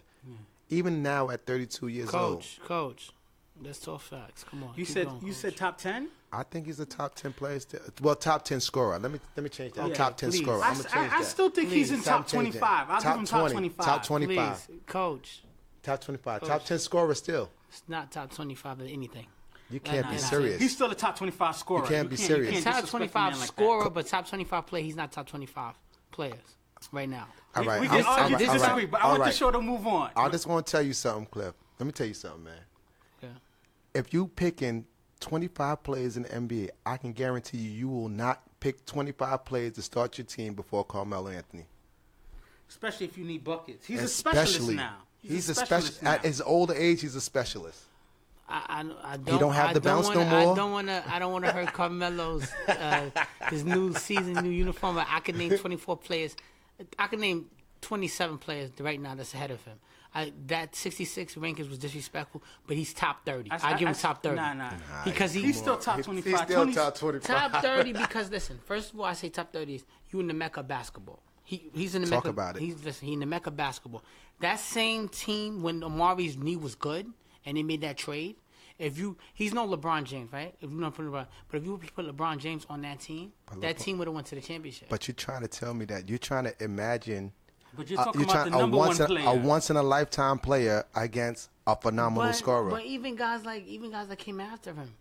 Speaker 3: Even now at 32 years old.
Speaker 2: Coach, let's talk facts. Come on.
Speaker 1: You
Speaker 2: keep
Speaker 1: said
Speaker 2: going,
Speaker 1: you
Speaker 2: Coach.
Speaker 1: said top 10?
Speaker 3: I think he's a top 10 player still. Well, top 10 scorer. Let me change that.
Speaker 1: Yeah,
Speaker 3: top 10
Speaker 2: please.
Speaker 3: scorer. I'm going to change
Speaker 1: I
Speaker 3: that.
Speaker 1: still think he's in
Speaker 2: Please,
Speaker 1: top
Speaker 3: change that.
Speaker 1: 25. I'll give him top
Speaker 3: 20,
Speaker 1: 25.
Speaker 3: Top 25.
Speaker 2: Please, Coach,
Speaker 3: Top 25.
Speaker 2: Coach.
Speaker 3: Top 10 scorer still.
Speaker 2: it's not top 25 of anything.
Speaker 3: You can't
Speaker 2: Nah,
Speaker 3: be
Speaker 2: nah.
Speaker 3: serious.
Speaker 1: He's still a top 25 scorer.
Speaker 3: You can't be serious.
Speaker 1: can't
Speaker 2: Top
Speaker 1: disrespect a
Speaker 2: 25
Speaker 1: man like
Speaker 2: scorer,
Speaker 1: that.
Speaker 2: but top 25 player. He's not top 25 players right now.
Speaker 3: All right.
Speaker 1: We
Speaker 3: I'm-
Speaker 1: can argue
Speaker 3: all
Speaker 1: to
Speaker 3: right, all
Speaker 1: disagree,
Speaker 3: right,
Speaker 1: but I
Speaker 3: all
Speaker 1: want the
Speaker 3: right.
Speaker 1: show to move on.
Speaker 3: I just want to tell you something, Cliff. Let me tell you something, man.
Speaker 2: Yeah.
Speaker 3: If you picking 25 players in the NBA, I can guarantee you will not pick 25 players to start your team before Carmelo Anthony.
Speaker 1: Especially if you need buckets. He's a specialist now.
Speaker 3: He's a
Speaker 1: specialist
Speaker 3: specialist. At his older age, he's a specialist.
Speaker 2: I don't.
Speaker 3: He don't have
Speaker 2: I
Speaker 3: the
Speaker 2: don't
Speaker 3: bounce
Speaker 2: wanna,
Speaker 3: no more?
Speaker 2: I don't want to hurt Carmelo's his new season, new uniform. But I could name 24 players. I could name 27 players right now that's ahead of him. That 66 rankings was disrespectful, but he's top 30. I give him top 30.
Speaker 1: Nah.
Speaker 2: Because
Speaker 1: He's still top 25.
Speaker 3: He's still
Speaker 1: 20
Speaker 3: top 25.
Speaker 2: top 30 because listen, first of all, I say top 30 is you in the mecca of basketball. He's in the
Speaker 3: Talk
Speaker 2: mecca.
Speaker 3: about it.
Speaker 2: He in the mecca of basketball. That same team when Amari's knee was good and they made that trade. He's no LeBron James, right? If you don't put LeBron, but if you put LeBron James on that team, that team would have went to the championship.
Speaker 3: But you're trying to tell me that you're trying to imagine
Speaker 1: But you're talking about the number one player.
Speaker 3: a once in a lifetime player against a phenomenal scorer.
Speaker 2: But even guys that came after him,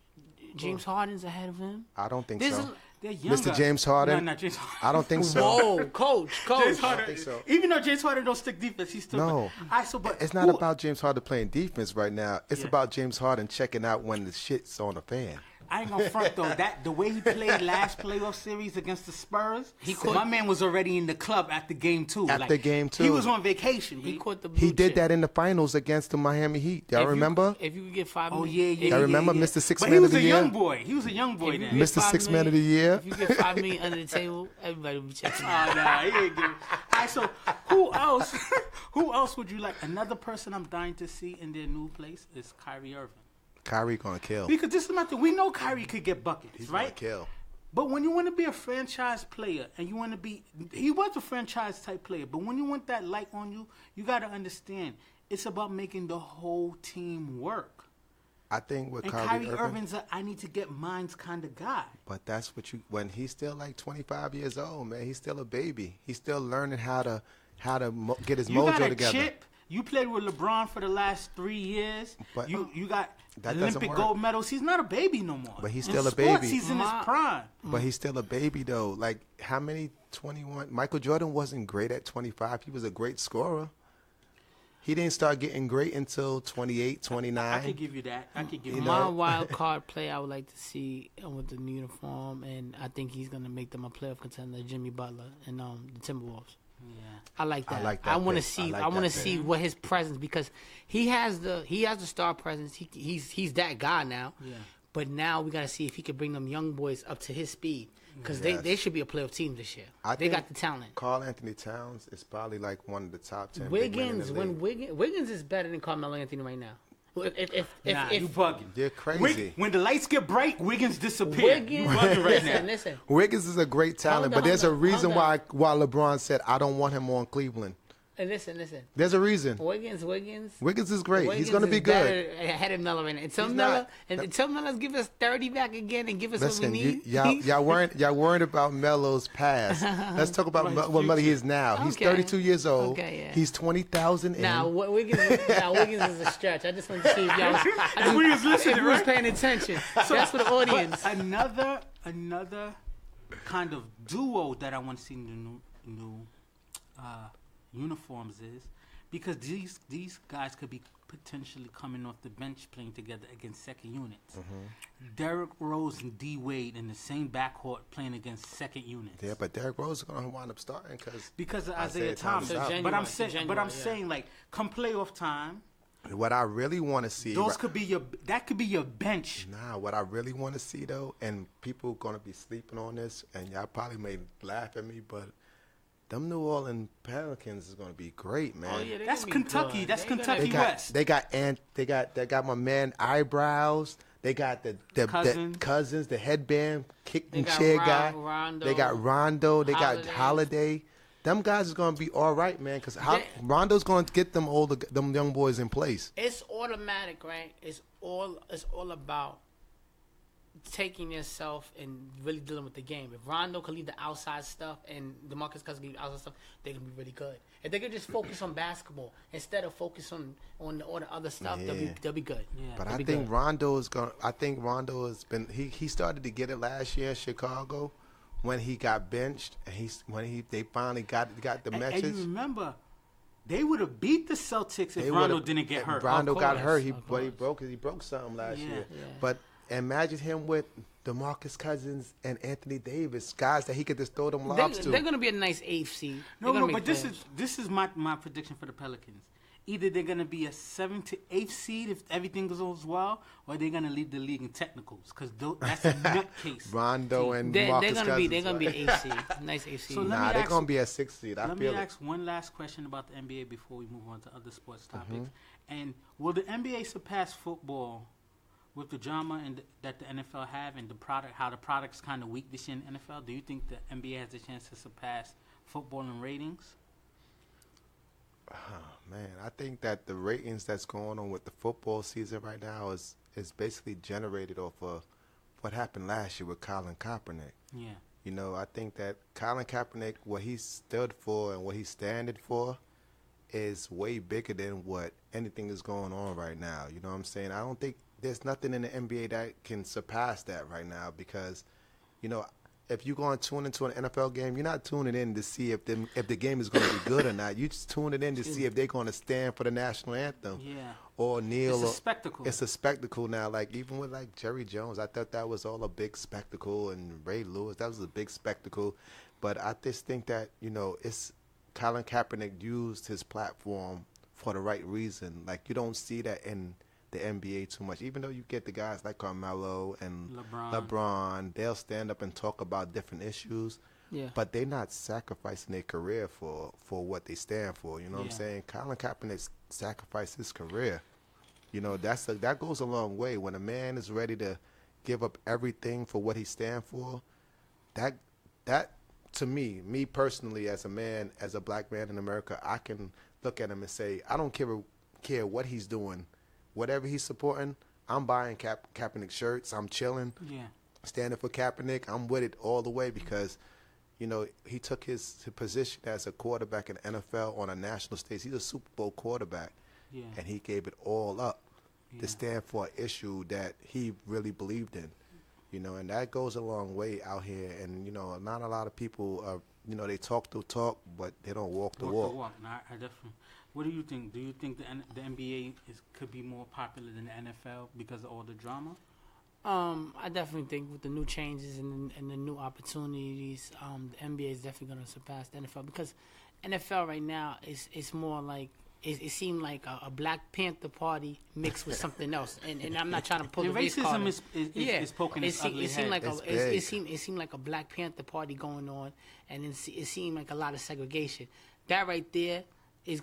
Speaker 2: James Harden's ahead of him.
Speaker 3: I don't think
Speaker 2: This
Speaker 3: so.
Speaker 2: is-
Speaker 1: They're younger.
Speaker 3: Mr. James Harden?
Speaker 1: No, not James Harden.
Speaker 3: I don't think so.
Speaker 2: Whoa, coach.
Speaker 1: James
Speaker 3: I
Speaker 1: Harden.
Speaker 3: think so.
Speaker 1: Even though James Harden don't stick defense, he's still.
Speaker 3: No.
Speaker 1: All right, so, but
Speaker 3: It's not
Speaker 1: who-
Speaker 3: about James Harden playing defense right now. It's
Speaker 1: Yeah.
Speaker 3: about James Harden checking out when the shit's on the fan.
Speaker 1: I ain't gonna front though. The way he played last playoff series against the Spurs, my man was already in the club at the game too. He was on vacation.
Speaker 2: He caught the blue
Speaker 3: He did
Speaker 2: chip.
Speaker 3: that in the finals against the Miami Heat. Y'all remember?
Speaker 2: If you could get $5 million.
Speaker 1: Oh yeah.
Speaker 3: Y'all remember Mr. Six
Speaker 1: But
Speaker 3: Man
Speaker 1: he
Speaker 3: of
Speaker 1: was
Speaker 3: the
Speaker 1: a
Speaker 3: Year?
Speaker 1: young boy. He was a young boy then.
Speaker 3: Mr. 6 Man of the Year.
Speaker 2: If you get $5 million under the table, everybody will be checking.
Speaker 1: Oh, nah, he ain't giving. All right, so who else? Who else would you like? Another person I'm dying to see in their new place is Kyrie Irving.
Speaker 3: Kyrie gonna kill.
Speaker 1: Because this is my thing. We know Kyrie could get buckets,
Speaker 3: He's
Speaker 1: right?
Speaker 3: gonna kill.
Speaker 1: But when you want to be a franchise player and you want to be, he was a franchise type player. But when you want that light on you, you got to understand it's about making the whole team work.
Speaker 3: I think with
Speaker 1: And
Speaker 3: Kyrie Irving,
Speaker 1: Irving's a I need to get mines kind of guy.
Speaker 3: but that's what when he's still like 25 years old, man. He's still a baby. He's still learning how to get his
Speaker 1: You
Speaker 3: mojo
Speaker 1: got a
Speaker 3: together.
Speaker 1: chip. You played with LeBron for the last 3 years.
Speaker 3: But
Speaker 1: you got
Speaker 3: that doesn't
Speaker 1: Olympic
Speaker 3: work.
Speaker 1: gold medals. He's not a baby no more.
Speaker 3: But he's
Speaker 1: In
Speaker 3: still a
Speaker 1: sports,
Speaker 3: baby.
Speaker 1: He's in his prime.
Speaker 3: But he's still a baby though. Like how many 21? Michael Jordan wasn't great at 25. He was a great scorer. He didn't start getting great until 28, 29.
Speaker 1: I could give you that. I could give you
Speaker 2: My
Speaker 1: that.
Speaker 2: wild card play I would like to see with the new uniform, and I think he's going to make them a playoff contender, Jimmy Butler and the Timberwolves.
Speaker 1: Yeah.
Speaker 2: I like that.
Speaker 3: I like that
Speaker 2: I want to
Speaker 3: pick.
Speaker 2: see.
Speaker 3: I like
Speaker 2: I want to
Speaker 3: that
Speaker 2: see
Speaker 3: pick.
Speaker 2: what his presence, because he has the star presence. He's that guy now.
Speaker 1: Yeah.
Speaker 2: But now we got to see if he can bring them young boys up to his speed, because
Speaker 3: Yes.
Speaker 2: they should be a playoff team this year.
Speaker 3: I
Speaker 2: They
Speaker 3: think
Speaker 2: got the talent.
Speaker 3: Carl Anthony Towns is probably like one of the top 10. big men in
Speaker 2: Wiggins,
Speaker 3: the
Speaker 2: when
Speaker 3: league.
Speaker 2: Wiggins is better than Carmelo Anthony right now.
Speaker 1: Nah, you bugging.
Speaker 3: They're crazy.
Speaker 1: When the lights get bright, Wiggins disappear.
Speaker 2: Wiggins,
Speaker 1: You bugging right now.
Speaker 2: listen.
Speaker 3: Wiggins is a great talent,
Speaker 2: Hold
Speaker 3: but there's a
Speaker 2: on,
Speaker 3: reason
Speaker 2: hold on.
Speaker 3: why LeBron said I don't want him on Cleveland.
Speaker 2: And listen.
Speaker 3: There's a reason.
Speaker 2: Wiggins.
Speaker 3: Wiggins is great. He's
Speaker 2: Wiggins
Speaker 3: going to be
Speaker 2: is
Speaker 3: good.
Speaker 2: better ahead of Miller right now. Until
Speaker 3: He's
Speaker 2: Miller,
Speaker 3: not.
Speaker 2: until Miller's give us 30 back again and give us
Speaker 3: Listen,
Speaker 2: what we need.
Speaker 3: y'all worried about Melo's past. Let's talk about what Melo is now. He's
Speaker 2: Okay.
Speaker 3: 32 years old.
Speaker 2: Okay, yeah.
Speaker 3: He's 20,000 in.
Speaker 2: Now Wiggins is a stretch. I just wanted to see if y'all was,
Speaker 1: We was listening,
Speaker 2: if we was
Speaker 1: right?
Speaker 2: paying attention. That's for the audience.
Speaker 1: But another kind of duo that I want to see in the new uniforms is because these guys could be potentially coming off the bench playing together against second units. Derrick Rose and D Wade in the same backcourt playing against second units.
Speaker 3: Yeah, but Derrick Rose is going to wind up starting
Speaker 1: because of
Speaker 3: Isaiah
Speaker 1: Isaiah Thomas.
Speaker 3: Thomas.
Speaker 2: So
Speaker 1: But I'm
Speaker 2: January,
Speaker 1: saying like come playoff time,
Speaker 3: what I really want to see.
Speaker 1: those could be your bench.
Speaker 3: Nah, what I really want to see though, and people going to be sleeping on this, and y'all probably may laugh at me, but them New Orleans Pelicans is going to be great, man.
Speaker 2: Oh, yeah, they
Speaker 1: That's
Speaker 2: gonna be
Speaker 1: Kentucky.
Speaker 2: good.
Speaker 1: That's
Speaker 2: They gonna
Speaker 1: Kentucky
Speaker 2: be-
Speaker 1: West.
Speaker 3: They got my man eyebrows. They got the cousins, the headband, kicking
Speaker 2: got
Speaker 3: chair
Speaker 2: Ron-
Speaker 3: guy.
Speaker 2: Rondo,
Speaker 3: They got Rondo. They got
Speaker 2: Holiday.
Speaker 3: Holiday. Them guys is gonna be all right, man. Because
Speaker 2: They-
Speaker 3: Rondo's gonna get them young boys in place.
Speaker 2: It's automatic, right? It's all about taking yourself and really dealing with the game. If Rondo can leave the outside stuff and DeMarcus Cousins can leave the outside stuff, they can be really good. If they could just focus on basketball instead of focus on all the other stuff, they'll be good.
Speaker 1: Yeah.
Speaker 3: But
Speaker 2: They'll
Speaker 3: I
Speaker 2: be
Speaker 3: think
Speaker 2: good.
Speaker 3: Rondo is gonna. I think Rondo has been. He started to get it last year in Chicago when he got benched, and they finally got the message.
Speaker 1: And you remember, they would have beat the Celtics if
Speaker 3: They
Speaker 1: Rondo
Speaker 3: would've-
Speaker 1: didn't get hurt.
Speaker 3: Rondo
Speaker 1: Of
Speaker 3: got
Speaker 1: course.
Speaker 3: hurt.
Speaker 2: Of course.
Speaker 3: He broke something last
Speaker 1: Yeah.
Speaker 3: year.
Speaker 2: Yeah.
Speaker 3: But imagine him with DeMarcus Cousins and Anthony Davis, guys that he could just throw them lobs to.
Speaker 2: They're going to be a nice eighth seed.
Speaker 1: No,
Speaker 2: They're gonna
Speaker 1: but
Speaker 2: make
Speaker 1: this
Speaker 2: playoffs.
Speaker 1: is my prediction for the Pelicans. Either they're gonna be a 7th to 8th seed if everything goes well, or they're gonna lead the league in technicals because that's a nutcase.
Speaker 3: Rondo and
Speaker 2: They're
Speaker 3: Marcus
Speaker 2: gonna
Speaker 3: Cousins.
Speaker 2: be
Speaker 3: right?
Speaker 2: an eighth seed. Nice eighth seed.
Speaker 1: So let
Speaker 3: Nah,
Speaker 1: me
Speaker 3: they're
Speaker 1: ask-
Speaker 3: gonna be a 6th seed. I
Speaker 1: Let me
Speaker 3: feel it.
Speaker 1: ask one last question about the NBA before we move on to other sports topics.
Speaker 3: Mm-hmm.
Speaker 1: And will the NBA surpass football with the drama that the NFL have and how the product's kind of weak this year in the NFL? Do you think the NBA has a chance to surpass football in ratings?
Speaker 3: Man, I think that the ratings that's going on with the football season right now is basically generated off of what happened last year with Colin Kaepernick.
Speaker 1: Yeah.
Speaker 3: You know, I think that Colin Kaepernick, what he stood for and what he standing for is way bigger than what anything is going on right now. You know what I'm saying? I don't think there's nothing in the NBA that can surpass that right now because, you know, if you're going to tune into an NFL game, you're not tuning in to see if the game is going to be good or not. You just tuning in to see if they're going to stand for the national anthem.
Speaker 1: Yeah.
Speaker 3: Or kneel.
Speaker 1: It's a spectacle.
Speaker 3: It's a spectacle now. Like, even with, like, Jerry Jones, I thought that was all a big spectacle. And Ray Lewis, that was a big spectacle. But I just think that, it's Colin Kaepernick used his platform for the right reason. Like, you don't see that in the NBA too much. Even though you get the guys like Carmelo and LeBron, they'll stand up and talk about different issues.
Speaker 2: Yeah.
Speaker 3: But they're not sacrificing their career for what they stand for. You know what I'm saying? Colin Kaepernick sacrificed his career. That goes a long way. When a man is ready to give up everything for what he stands for, that to me personally, as a man, as a black man in America, I can look at him and say, I don't care what he's doing. Whatever he's supporting, I'm buying Kaepernick shirts. I'm chilling, standing for Kaepernick. I'm with it all the way because, he took his position as a quarterback in the NFL on a national stage. He's a Super Bowl quarterback, and he gave it all up to stand for an issue that he really believed in, and that goes a long way out here. And, not a lot of people are, they talk the talk, but they don't walk the walk.
Speaker 1: No, I definitely. What do you think? Do you think the NBA could be more popular than the NFL because of all the drama?
Speaker 2: I definitely think with the new changes and the new opportunities, the NBA is definitely going to surpass the NFL because NFL right now is more like it seemed like a Black Panther party mixed with something else, and I'm not trying to pull the race card.
Speaker 1: Racism is poking its ugly head.
Speaker 2: It seemed like a Black Panther party going on, and it seemed like a lot of segregation. That right there is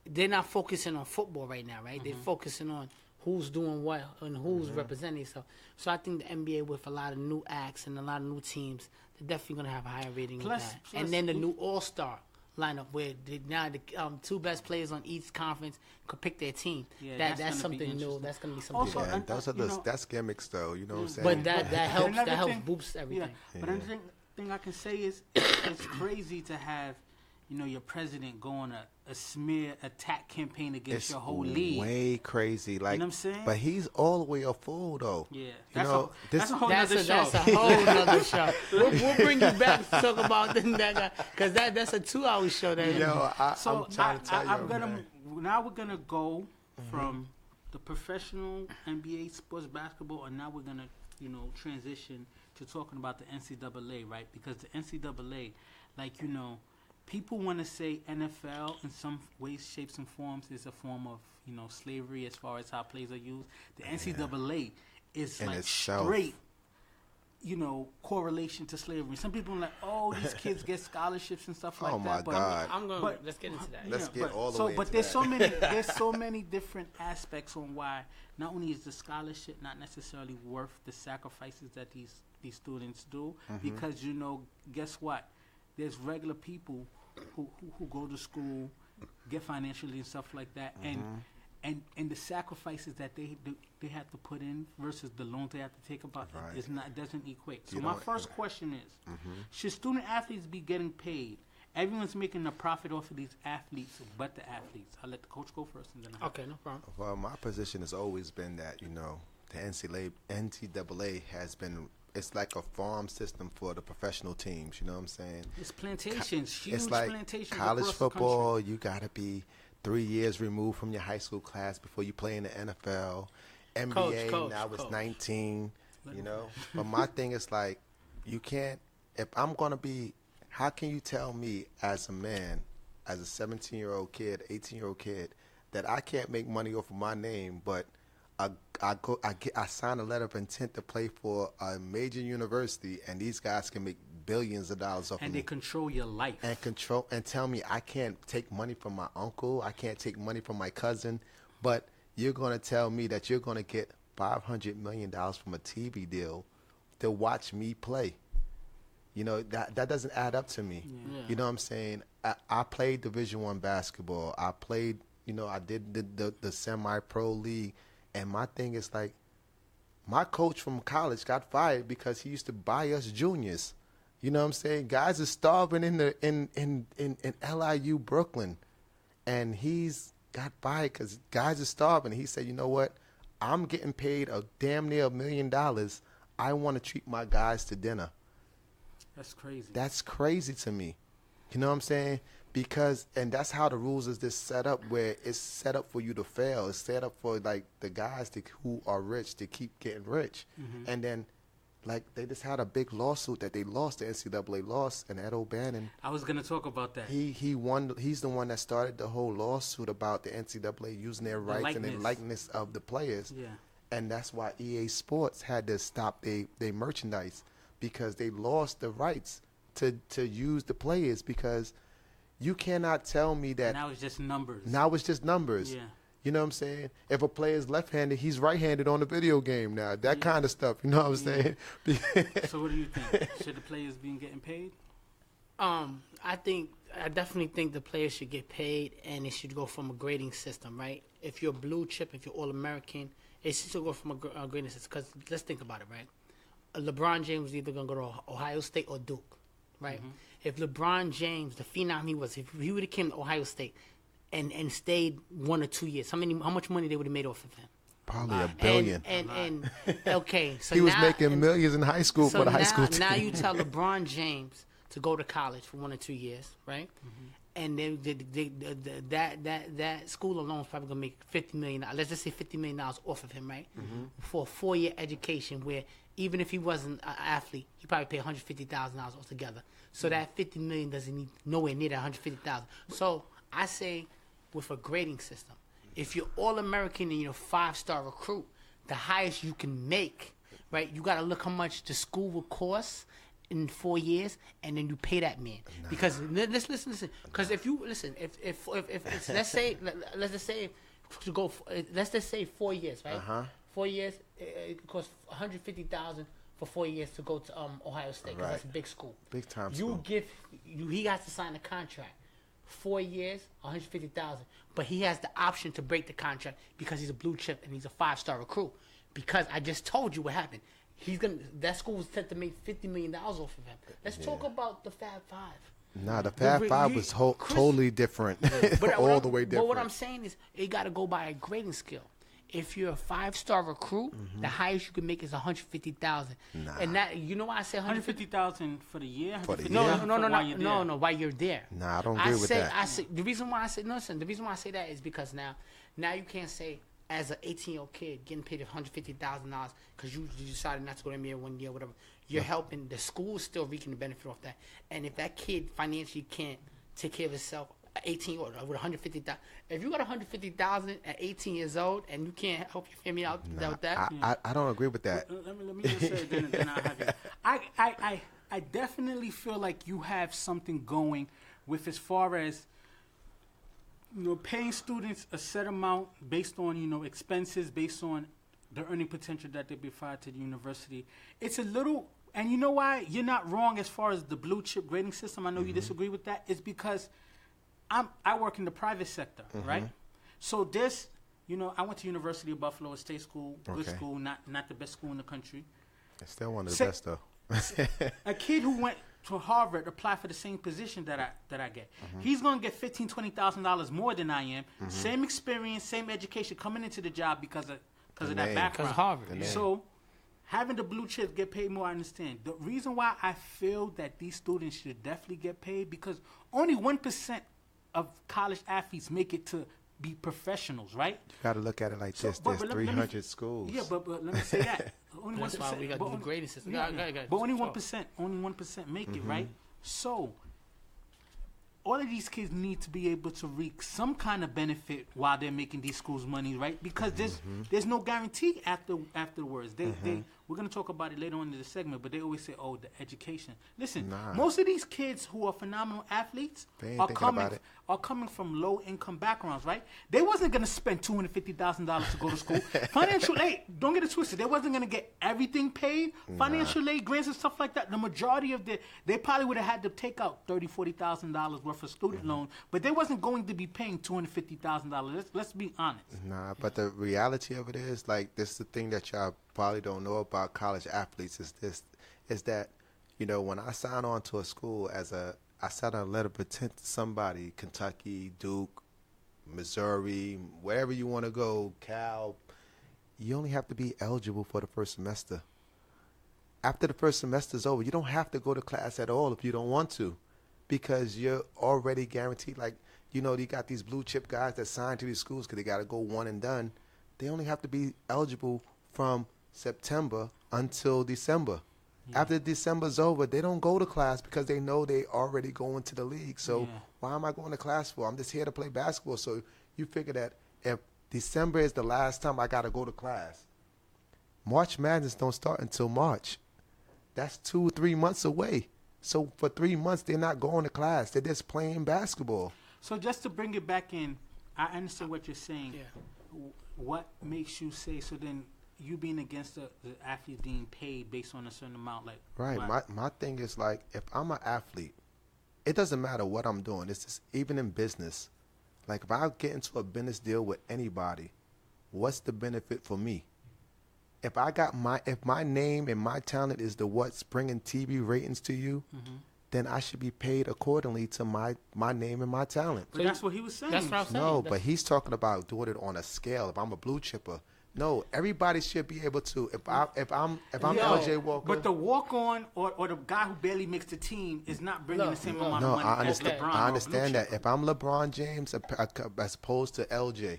Speaker 2: they're not focusing on football right now, right? Mm-hmm. They're focusing on who's doing what and who's representing. So I think the NBA, with a lot of new acts and a lot of new teams, they're definitely going to have a higher rating with that. And then the new All-Star lineup where now the two best players on each conference could pick their team. Yeah, that's something new. That's going to be something.
Speaker 3: Also, that's gimmicks, though. You know what I'm saying?
Speaker 2: But that helps boost everything.
Speaker 1: Yeah. But another thing I can say is it's crazy to have your president go on a smear attack campaign against your whole league.
Speaker 3: Way crazy. Like,
Speaker 1: you know what I'm saying?
Speaker 3: But he's all the way a fool, though.
Speaker 1: Yeah. That's a whole nother show.
Speaker 2: That's a whole nother show. We'll bring you back to talk about that guy, because that's a 2-hour show.
Speaker 3: I'm trying to tell you.
Speaker 1: Now we're going to go from the professional NBA sports basketball, and now we're going to, transition to talking about the NCAA, right? Because the NCAA, people want to say NFL in some ways, shapes, and forms is a form of, slavery as far as how players are used. The NCAA is in like itself. Straight, correlation to slavery. Some people are like, oh, these kids get scholarships and stuff like that.
Speaker 3: Oh my God!
Speaker 2: Let's get into that.
Speaker 3: Let's get all the way into
Speaker 1: that. But there's so many different aspects on why not only is the scholarship not necessarily worth the sacrifices that these students do, because guess what? There's regular people who go to school, get financially and stuff like that, and the sacrifices that they have to put in versus the loans they have to take about doesn't equate. So my first question is, should student athletes be getting paid? Everyone's making a profit off of these athletes, but the athletes. I'll let the coach go first, and then
Speaker 2: okay, no problem.
Speaker 3: Well, my position has always been that the NCAA has been. It's like a farm system for the professional teams. You know what I'm saying?
Speaker 1: It's plantations, huge
Speaker 3: it's like
Speaker 1: plantations.
Speaker 3: College football, you got to be 3 years removed from your high school class before you play in the NFL. NBA, now it's 19, But my thing is like, you can't, if I'm going to be, how can you tell me as a man, as a 17-year-old kid, 18-year-old kid, that I can't make money off of my name, but I sign a letter of intent to play for a major university, and these guys can make billions of dollars off of me.
Speaker 1: And they control your life.
Speaker 3: And tell me I can't take money from my uncle, I can't take money from my cousin, but you're going to tell me that you're going to get $500 million from a TV deal to watch me play. That doesn't add up to me.
Speaker 1: Yeah.
Speaker 3: You know what I'm saying? I played Division I basketball. I played, I did the semi-pro league. And my thing is like, my coach from college got fired because he used to buy us juniors. You know what I'm saying? Guys are starving in LIU Brooklyn, and he's got fired because guys are starving. He said, you know what? I'm getting paid a damn near $1 million. I want to treat my guys to dinner.
Speaker 1: That's crazy.
Speaker 3: That's crazy to me. You know what I'm saying? Because, and that's how the rules is just set up, where it's set up for you to fail. It's set up for, like, the guys who are rich to keep getting rich. And then, like, they just had a big lawsuit that they lost, the NCAA lost, and Ed O'Bannon.
Speaker 1: I was going to talk about that.
Speaker 3: He won. He's the one that started the whole lawsuit about the NCAA using their rights and the likeness of the players.
Speaker 1: Yeah.
Speaker 3: And that's why EA Sports had to stop their merchandise, because they lost the rights to use the players, because you cannot tell me that.
Speaker 1: Now it's just numbers.
Speaker 3: Now it's just numbers.
Speaker 1: Yeah.
Speaker 3: You know what I'm saying? If a player is left-handed, he's right-handed on the video game now. That kind of stuff. You know what I'm saying?
Speaker 1: So what do you think? Should the players be getting paid?
Speaker 2: I definitely think the players should get paid, and it should go from a grading system, right? If you're blue chip, if you're All-American, it should go from a grading system. Because let's think about it, right? LeBron James is either going to go to Ohio State or Duke, right? If LeBron James, the phenom he was, if he would have came to Ohio State and stayed 1 or 2 years, how much money they would have made off of him?
Speaker 3: Probably $1 billion.
Speaker 2: And okay, so
Speaker 3: he was
Speaker 2: now,
Speaker 3: making millions in high school for the high school team.
Speaker 2: Now you tell LeBron James to go to college for 1 or 2 years, right? And that school alone is probably gonna make $50 million. Let's just say $50 million off of him, right? For a 4-year education, where even if he wasn't an athlete, he probably paid $150,000 altogether. So that $50 million doesn't need nowhere near that $150,000. So I say, with a grading system, if you're All-American and you're a 5-star recruit, the highest you can make, right? You got to look how much the school will cost in 4 years, and then you pay that man. Because let's listen. Because if you listen, if it's, let's just say 4 years, right? 4 years, it costs $150,000 for 4 years to go to Ohio State, because that's a big school.
Speaker 3: Big time school.
Speaker 2: He has to sign a contract. 4 years, $150,000, but he has the option to break the contract because he's a blue chip and he's a 5-star recruit. Because I just told you what happened. That school was set to make $50 million off of him. Let's talk about the Fab Five.
Speaker 3: Nah, the Fab Five was totally different, all the way different.
Speaker 2: But what I'm saying is, it got to go by a grading scale. If you're a 5-star recruit, the highest you can make is $150,000. And that, you know why I say
Speaker 1: $150,000 for the year?
Speaker 3: For the year?
Speaker 2: No, while you're there.
Speaker 3: Nah, I don't agree with that.
Speaker 2: The reason why I say that is because now you can't say, as an 18-year-old kid getting paid $150,000 because you decided not to go to NBA 1 year, whatever. You're helping the school, still reaping the benefit off that. And if that kid financially can't take care of himself, 18 or with $150,000. If you got $150,000 at 18 years old and you can't help your family out with that,
Speaker 3: I don't agree with that.
Speaker 1: Let me just say, then I'll have you. I definitely feel like you have something going with, as far as, paying students a set amount based on expenses, based on the earning potential that they provide to the university. It's a little, and you know why you're not wrong as far as the blue chip grading system. I know you disagree with that. It's because I work in the private sector, right? So this, I went to University of Buffalo, a state school, good school, not the best school in the country.
Speaker 3: It's still one of the best, though.
Speaker 1: A kid who went to Harvard applied for the same position that I get. He's gonna get $15,000-$20,000 more than I am. Same experience, same education, coming into the job because of that background.
Speaker 2: Because Harvard.
Speaker 1: So having the blue chips get paid more, I understand. The reason why I feel that these students should definitely get paid, because only 1% of college athletes make it to be professionals, right?
Speaker 3: You got to look at it like this. There's 300 schools.
Speaker 1: Yeah, but let me say that. Only
Speaker 2: That's
Speaker 1: 1%.
Speaker 2: why we got the grading system.
Speaker 1: But only 1% make it, right? So all of these kids need to be able to reap some kind of benefit while they're making these schools money, right? Because there's no guarantee afterwards. We're going to talk about it later on in the segment, but they always say, oh, the education. Listen, most of these kids who are phenomenal athletes are coming from low-income backgrounds, right? They wasn't going to spend $250,000 to go to school. Financial aid, don't get it twisted. They wasn't going to get everything paid. Financial aid, grants and stuff like that. The majority of they probably would have had to take out $30,000, $40,000 worth of student loan, but they wasn't going to be paying $250,000. Let's be honest.
Speaker 3: Nah, but the reality of it is, like, this is the thing that y'all probably don't know about college athletes is that, when I sign on to a school I sign a letter of intent to somebody, Kentucky, Duke, Missouri, wherever you want to go, Cal, you only have to be eligible for the first semester. after the first semester is over, you don't have to go to class at all if you don't want to, because you're already guaranteed. Like, you got these blue chip guys that sign to these schools because they got to go one and done. They only have to be eligible from September until December. Yeah. After December's over, they don't go to class because they know they already going to the league. So why am I going to class for? I'm just here to play basketball. So you figure that if December is the last time I got to go to class, March Madness don't start until March. That's 2-3 months away. So for 3 months, they're not going to class. They're just playing basketball.
Speaker 1: So just to bring it back in, I understand what you're saying. Yeah. What makes you say, so then you being against the athlete being paid based on a certain amount? Like,
Speaker 3: right. My thing is, like, if I'm an athlete, it doesn't matter what I'm doing. It's just, even in business. Like, if I get into a business deal with anybody, what's the benefit for me? If my name and my talent is what's bringing TV ratings to you, then I should be paid accordingly to my name and my talent.
Speaker 1: But that's what he was saying.
Speaker 2: That's what I'm saying.
Speaker 3: No, but he's talking about doing it on a scale. If I'm a blue chipper, no, everybody should be able to. If I'm LJ Walker,
Speaker 1: but the walk on or the guy who barely makes the team is not bringing the same amount of money.
Speaker 3: I understand.
Speaker 1: As LeBron
Speaker 3: I understand that. If I'm LeBron James as opposed to LJ,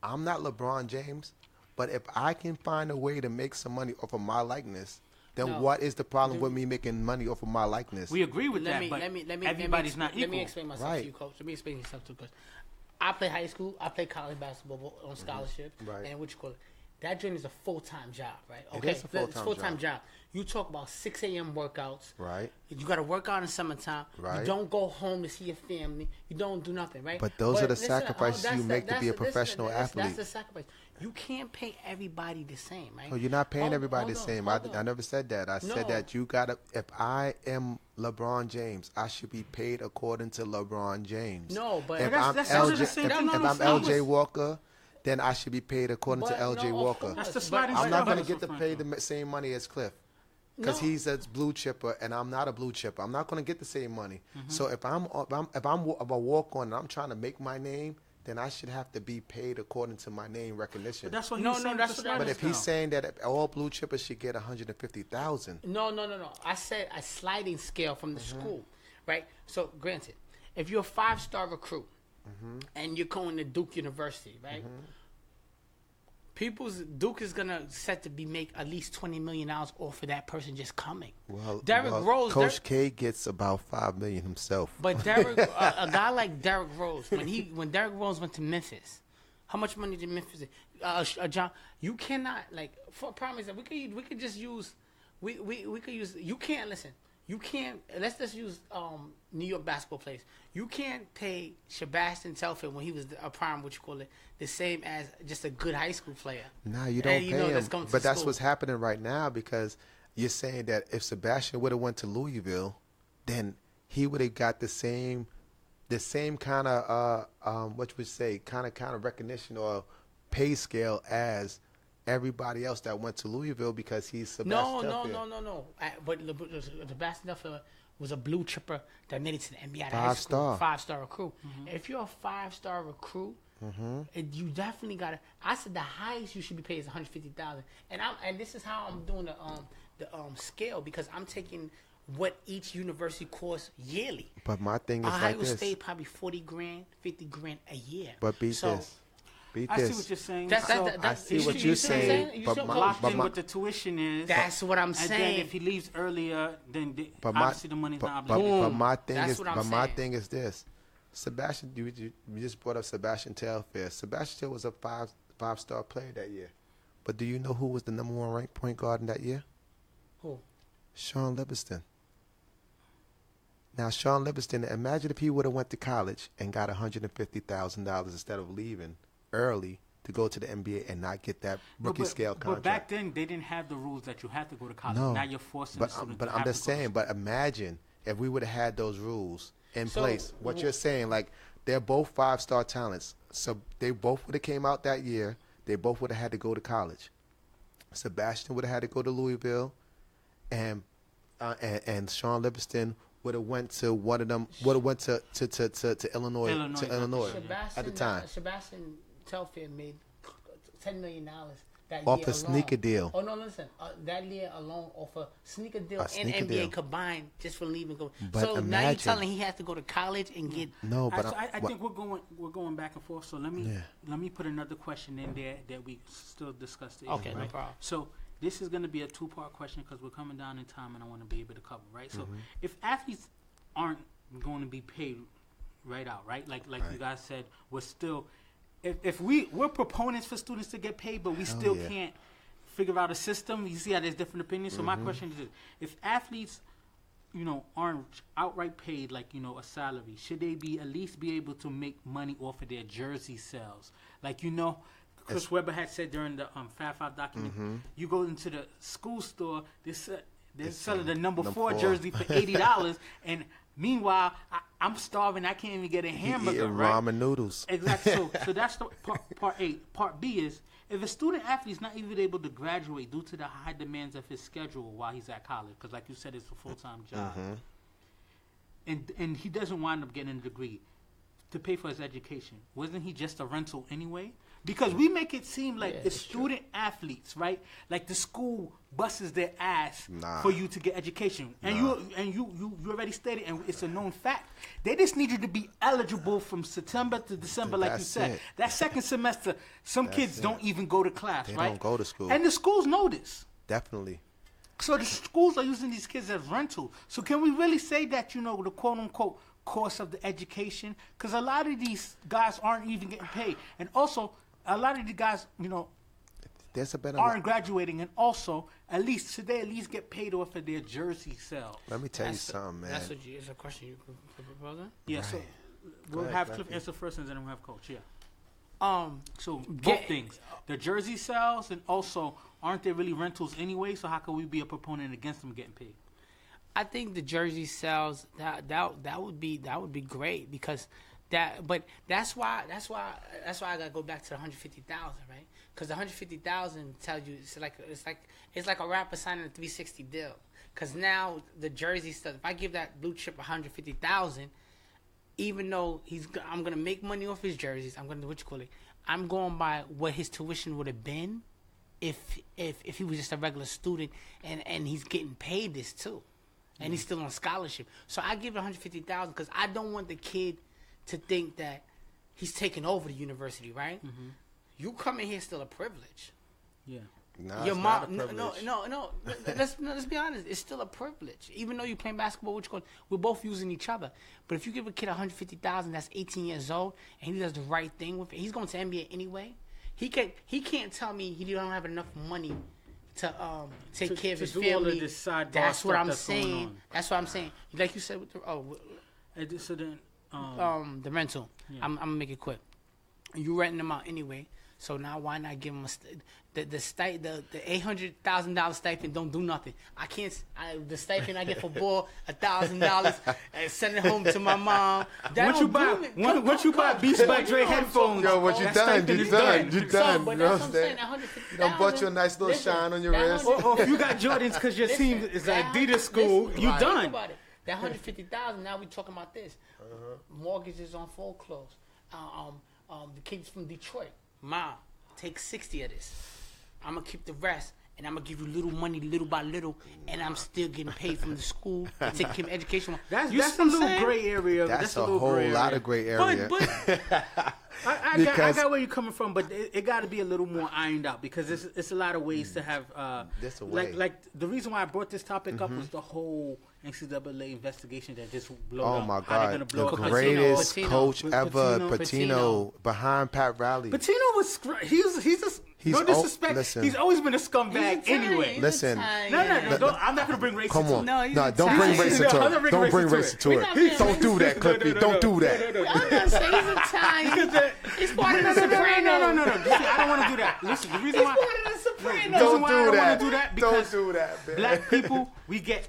Speaker 3: I'm not LeBron James. But if I can find a way to make some money off of my likeness, then what is the problem with me making money off of my likeness?
Speaker 1: We agree with that, but everybody's not equal.
Speaker 2: Let me explain myself to you, Coach. Let me explain myself to you, Coach. I play high school. I play college basketball on scholarship.
Speaker 3: Right.
Speaker 2: And what you call it? That joint is a full-time job, right?
Speaker 3: Okay, it's a full-time
Speaker 2: job. You talk about 6 a.m. workouts.
Speaker 3: Right.
Speaker 2: You got to work out in the summertime.
Speaker 3: Right.
Speaker 2: You don't go home to see your family. You don't do nothing, right?
Speaker 3: But those are the sacrifices you make to be a professional athlete.
Speaker 2: That's the sacrifice. You can't pay everybody the same, right?
Speaker 3: No, you're not paying everybody the same. I never said that. I said that you got to, if I am LeBron James, I should be paid according to LeBron James.
Speaker 2: No, but
Speaker 3: if
Speaker 1: that's
Speaker 3: I'm LJ Walker, then I should be paid according to LJ Walker.
Speaker 1: That's the sliding
Speaker 3: I'm not going to
Speaker 1: scale
Speaker 3: get to pay the same money as Cliff because he's a blue chipper and I'm not a blue chipper. I'm not going to get the same money. So if I'm a walk on and I'm trying to make my name, then I should have to be paid according to my name recognition.
Speaker 1: But that's what he's saying.
Speaker 3: But if he's saying that all blue chippers should get $150,000,
Speaker 2: no. I said a sliding scale from the school, right? So granted, if you're a 5-star recruit and you're going to Duke University, right? Duke is gonna set to be make at least $20 million off of that person just coming. Derrick Rose,
Speaker 3: Coach K gets about $5 million himself.
Speaker 2: But Derrick, a guy like Derrick Rose, when Derrick Rose went to Memphis, how much money did Memphis? John, you cannot for promise that we could just use we could use. You can't listen. You can't. Let's just use New York basketball players. You can't pay Sebastian Telfair when he was a prime, what you call it, the same as just a good high school player.
Speaker 3: No, you don't pay him. But that's what's happening right now because you're saying that if Sebastian would have went to Louisville, then he would have got the same kind of what you would say kind of recognition or pay scale as everybody else that went to Louisville because he's Sebastian Telfair.
Speaker 2: No. But Sebastian Telfair was a blue chipper that made it to the NBA. 5-star recruit. If you're a 5-star recruit, you definitely got to. I said the highest you should be paid is $150,000, and this is how I'm doing the scale because I'm taking what each university costs yearly.
Speaker 3: But my thing is
Speaker 2: Ohio State probably $40,000, $50,000 a year.
Speaker 3: But this.
Speaker 1: I see what you're saying.
Speaker 3: I see what you're saying.
Speaker 1: But locked in what the tuition is.
Speaker 2: That's what I'm saying.
Speaker 1: And then if he leaves earlier, then obviously the money's not obligated.
Speaker 3: But my thing is this. Sebastian, you just brought up Sebastian Telfair. Sebastian was a five-star player that year. But do you know who was the number 1 ranked point guard in that year?
Speaker 2: Who?
Speaker 3: Sean Livingston. Now, Sean Livingston, imagine if he would have went to college and got $150,000 instead of leaving early to go to the NBA and not get that rookie scale contract.
Speaker 1: But back then, they didn't have the rules that you had to go to college.
Speaker 3: No,
Speaker 1: now you're forcing the student
Speaker 3: But I'm just saying, but imagine if we would have had those rules in place. What you're saying, like, they're both 5-star talents. So they both would have came out that year. They both would have had to go to college. Sebastian would have had to go to Louisville, and Sean Livingston would have went to one of them. Would have went to Illinois at the time.
Speaker 2: Sebastian Telfair made $10 million that
Speaker 3: Off
Speaker 2: year
Speaker 3: a
Speaker 2: alone.
Speaker 3: sneaker deal.
Speaker 2: Oh no, listen, that year alone off a sneaker deal and
Speaker 3: sneaker
Speaker 2: NBA
Speaker 3: deal.
Speaker 2: combined just for leaving.
Speaker 3: But
Speaker 2: so now you're
Speaker 3: imagine-
Speaker 2: telling he has to go to college and get.
Speaker 3: No, but
Speaker 1: I think we're going back and forth. So let me put another question in there that we still discuss. The issue,
Speaker 2: Okay, no
Speaker 1: right?
Speaker 2: problem.
Speaker 1: So this is going to be a 2-part question because we're coming down in time and I want to be able to cover, right? So if athletes aren't going to be paid right out, right? Like you guys said, we're still, if we're proponents for students to get paid, but we still can't figure out a system. You see how there's different opinions. So my question is, if athletes, aren't outright paid like a salary, should they be at least be able to make money off of their jersey sales? Like Chris Webber had said during the Fab Five document, you go into the school store, they're selling the number 4 jersey for $80, and meanwhile, I'm starving. I can't even get a hamburger. Right?
Speaker 3: Ramen noodles.
Speaker 1: Exactly. So that's the part A. Part B is if a student athlete is not even able to graduate due to the high demands of his schedule while he's at college, because like you said, it's a full-time job, and he doesn't wind up getting a degree to pay for his education, wasn't he just a rental anyway? Because we make it seem like the student athletes, right? Like the school busts their ass for you to get education, and you already stated, and it's a known fact. They just needed to be eligible from September to December, like you said. That second semester, some kids don't even go to class,
Speaker 3: They
Speaker 1: right?
Speaker 3: don't go to school.
Speaker 1: And the schools know this.
Speaker 3: Definitely.
Speaker 1: So the schools are using these kids as rental. So can we really say that, the quote-unquote cost of the education? Because a lot of these guys aren't even getting paid. And also, a lot of the guys,
Speaker 3: There's a better
Speaker 1: aren't graduating. And also, should they at least get paid off of their jersey sales?
Speaker 3: Let me tell you something, man.
Speaker 2: That's is a question you proposing?
Speaker 1: Yeah,
Speaker 3: Right.
Speaker 1: so we'll have Cliff answer first and then we'll have Coach, So both
Speaker 2: Get-
Speaker 1: things. The jersey sales and also, aren't they really rentals anyway? So how can we be a proponent against them getting paid?
Speaker 2: I think the jersey sales that would be great because but that's why I gotta go back to the 150,000, right? Because the 150,000 tells you it's like a rapper signing a 360 deal. Because now the jersey stuff, if I give that blue chip 150,000, even though I'm gonna make money off his jerseys, I'm going by what his tuition would have been if he was just a regular student and he's getting paid this too. And he's still on scholarship. So I give it 150,000 because I don't want the kid to think that he's taking over the university, right? Mm-hmm. You coming here still a privilege.
Speaker 1: Yeah.
Speaker 3: No,
Speaker 2: Your
Speaker 3: it's
Speaker 2: mom,
Speaker 3: not a privilege.
Speaker 2: no. Let's be honest. It's still a privilege. Even though you're playing basketball, we're both using each other. But if you give a kid 150,000 that's 18 years old and he does the right thing with it, he's going to NBA anyway. He can't tell me he don't have enough money to take care of his family.
Speaker 1: All of this sidebar
Speaker 2: that's what
Speaker 1: stuff
Speaker 2: I'm
Speaker 1: that's going
Speaker 2: saying.
Speaker 1: on.
Speaker 2: That's what I'm saying. Like you said with the rental.
Speaker 1: Yeah.
Speaker 2: I'm gonna make it quick. You renting them out anyway. So now why not give them the $800,000 stipend? Don't do nothing. The stipend I get for ball $1,000 and send it home to my mom.
Speaker 1: Once you buy Beats by Dre headphones,
Speaker 3: Yo, what you
Speaker 1: that
Speaker 3: done?
Speaker 1: stipend
Speaker 3: You
Speaker 1: is
Speaker 3: done? You done?
Speaker 2: But
Speaker 3: You know
Speaker 2: that's
Speaker 3: what
Speaker 2: what
Speaker 3: I'm
Speaker 2: I'm
Speaker 3: saying?
Speaker 2: saying. 150,000.
Speaker 3: You done bought you a nice little shine on your wrist.
Speaker 1: Or if you got Jordans because your team is an Adidas school, you
Speaker 2: Think
Speaker 1: done.
Speaker 2: about it. That 150,000. Now we talking about this. Mortgages on foreclosed. The kids from Detroit. Mom, take 60 of this. I'm gonna keep the rest, and I'm gonna give you little money, little by little, and I'm still getting paid from the school to take care of education.
Speaker 1: That's
Speaker 2: what
Speaker 1: a
Speaker 2: I'm
Speaker 1: little
Speaker 2: saying?
Speaker 1: gray area.
Speaker 3: That's a
Speaker 1: little
Speaker 3: whole
Speaker 1: gray
Speaker 3: lot
Speaker 1: area.
Speaker 3: of gray area.
Speaker 1: But I got where you're coming from, but it got to be a little more ironed out because it's a lot of ways to have.
Speaker 3: That's a way.
Speaker 1: Like the reason why I brought this topic up was the whole NCAA investigation that just blew up.
Speaker 3: Oh my
Speaker 1: How they gonna
Speaker 3: God!
Speaker 1: blow
Speaker 3: The
Speaker 1: up
Speaker 3: greatest
Speaker 2: Patino.
Speaker 3: coach
Speaker 1: Patino.
Speaker 3: ever,
Speaker 1: Patino.
Speaker 3: Patino, behind Pat Riley.
Speaker 1: Patino was no disrespect.
Speaker 3: listen.
Speaker 1: He's always been a scumbag anyway.
Speaker 3: Listen.
Speaker 1: No. I'm not gonna bring race
Speaker 3: Come
Speaker 1: into
Speaker 3: on,
Speaker 1: it.
Speaker 2: No, he's
Speaker 3: no, don't bring
Speaker 2: Italian.
Speaker 3: race into
Speaker 1: No, I'm not
Speaker 3: it.
Speaker 1: bringing
Speaker 3: Don't bring
Speaker 1: race
Speaker 3: race
Speaker 1: into
Speaker 3: into
Speaker 2: it.
Speaker 3: it. Don't do that, Clippy. Don't do that.
Speaker 2: I'm not saying he's Italian. He's part of the Sopranos.
Speaker 1: No. See, I don't want to do that. Listen, the reason why.
Speaker 2: He's part of the Sopranos.
Speaker 3: Don't
Speaker 1: why I
Speaker 3: do
Speaker 1: don't
Speaker 3: that.
Speaker 1: wanna do that because
Speaker 3: Don't do that, man.
Speaker 1: Black people, we get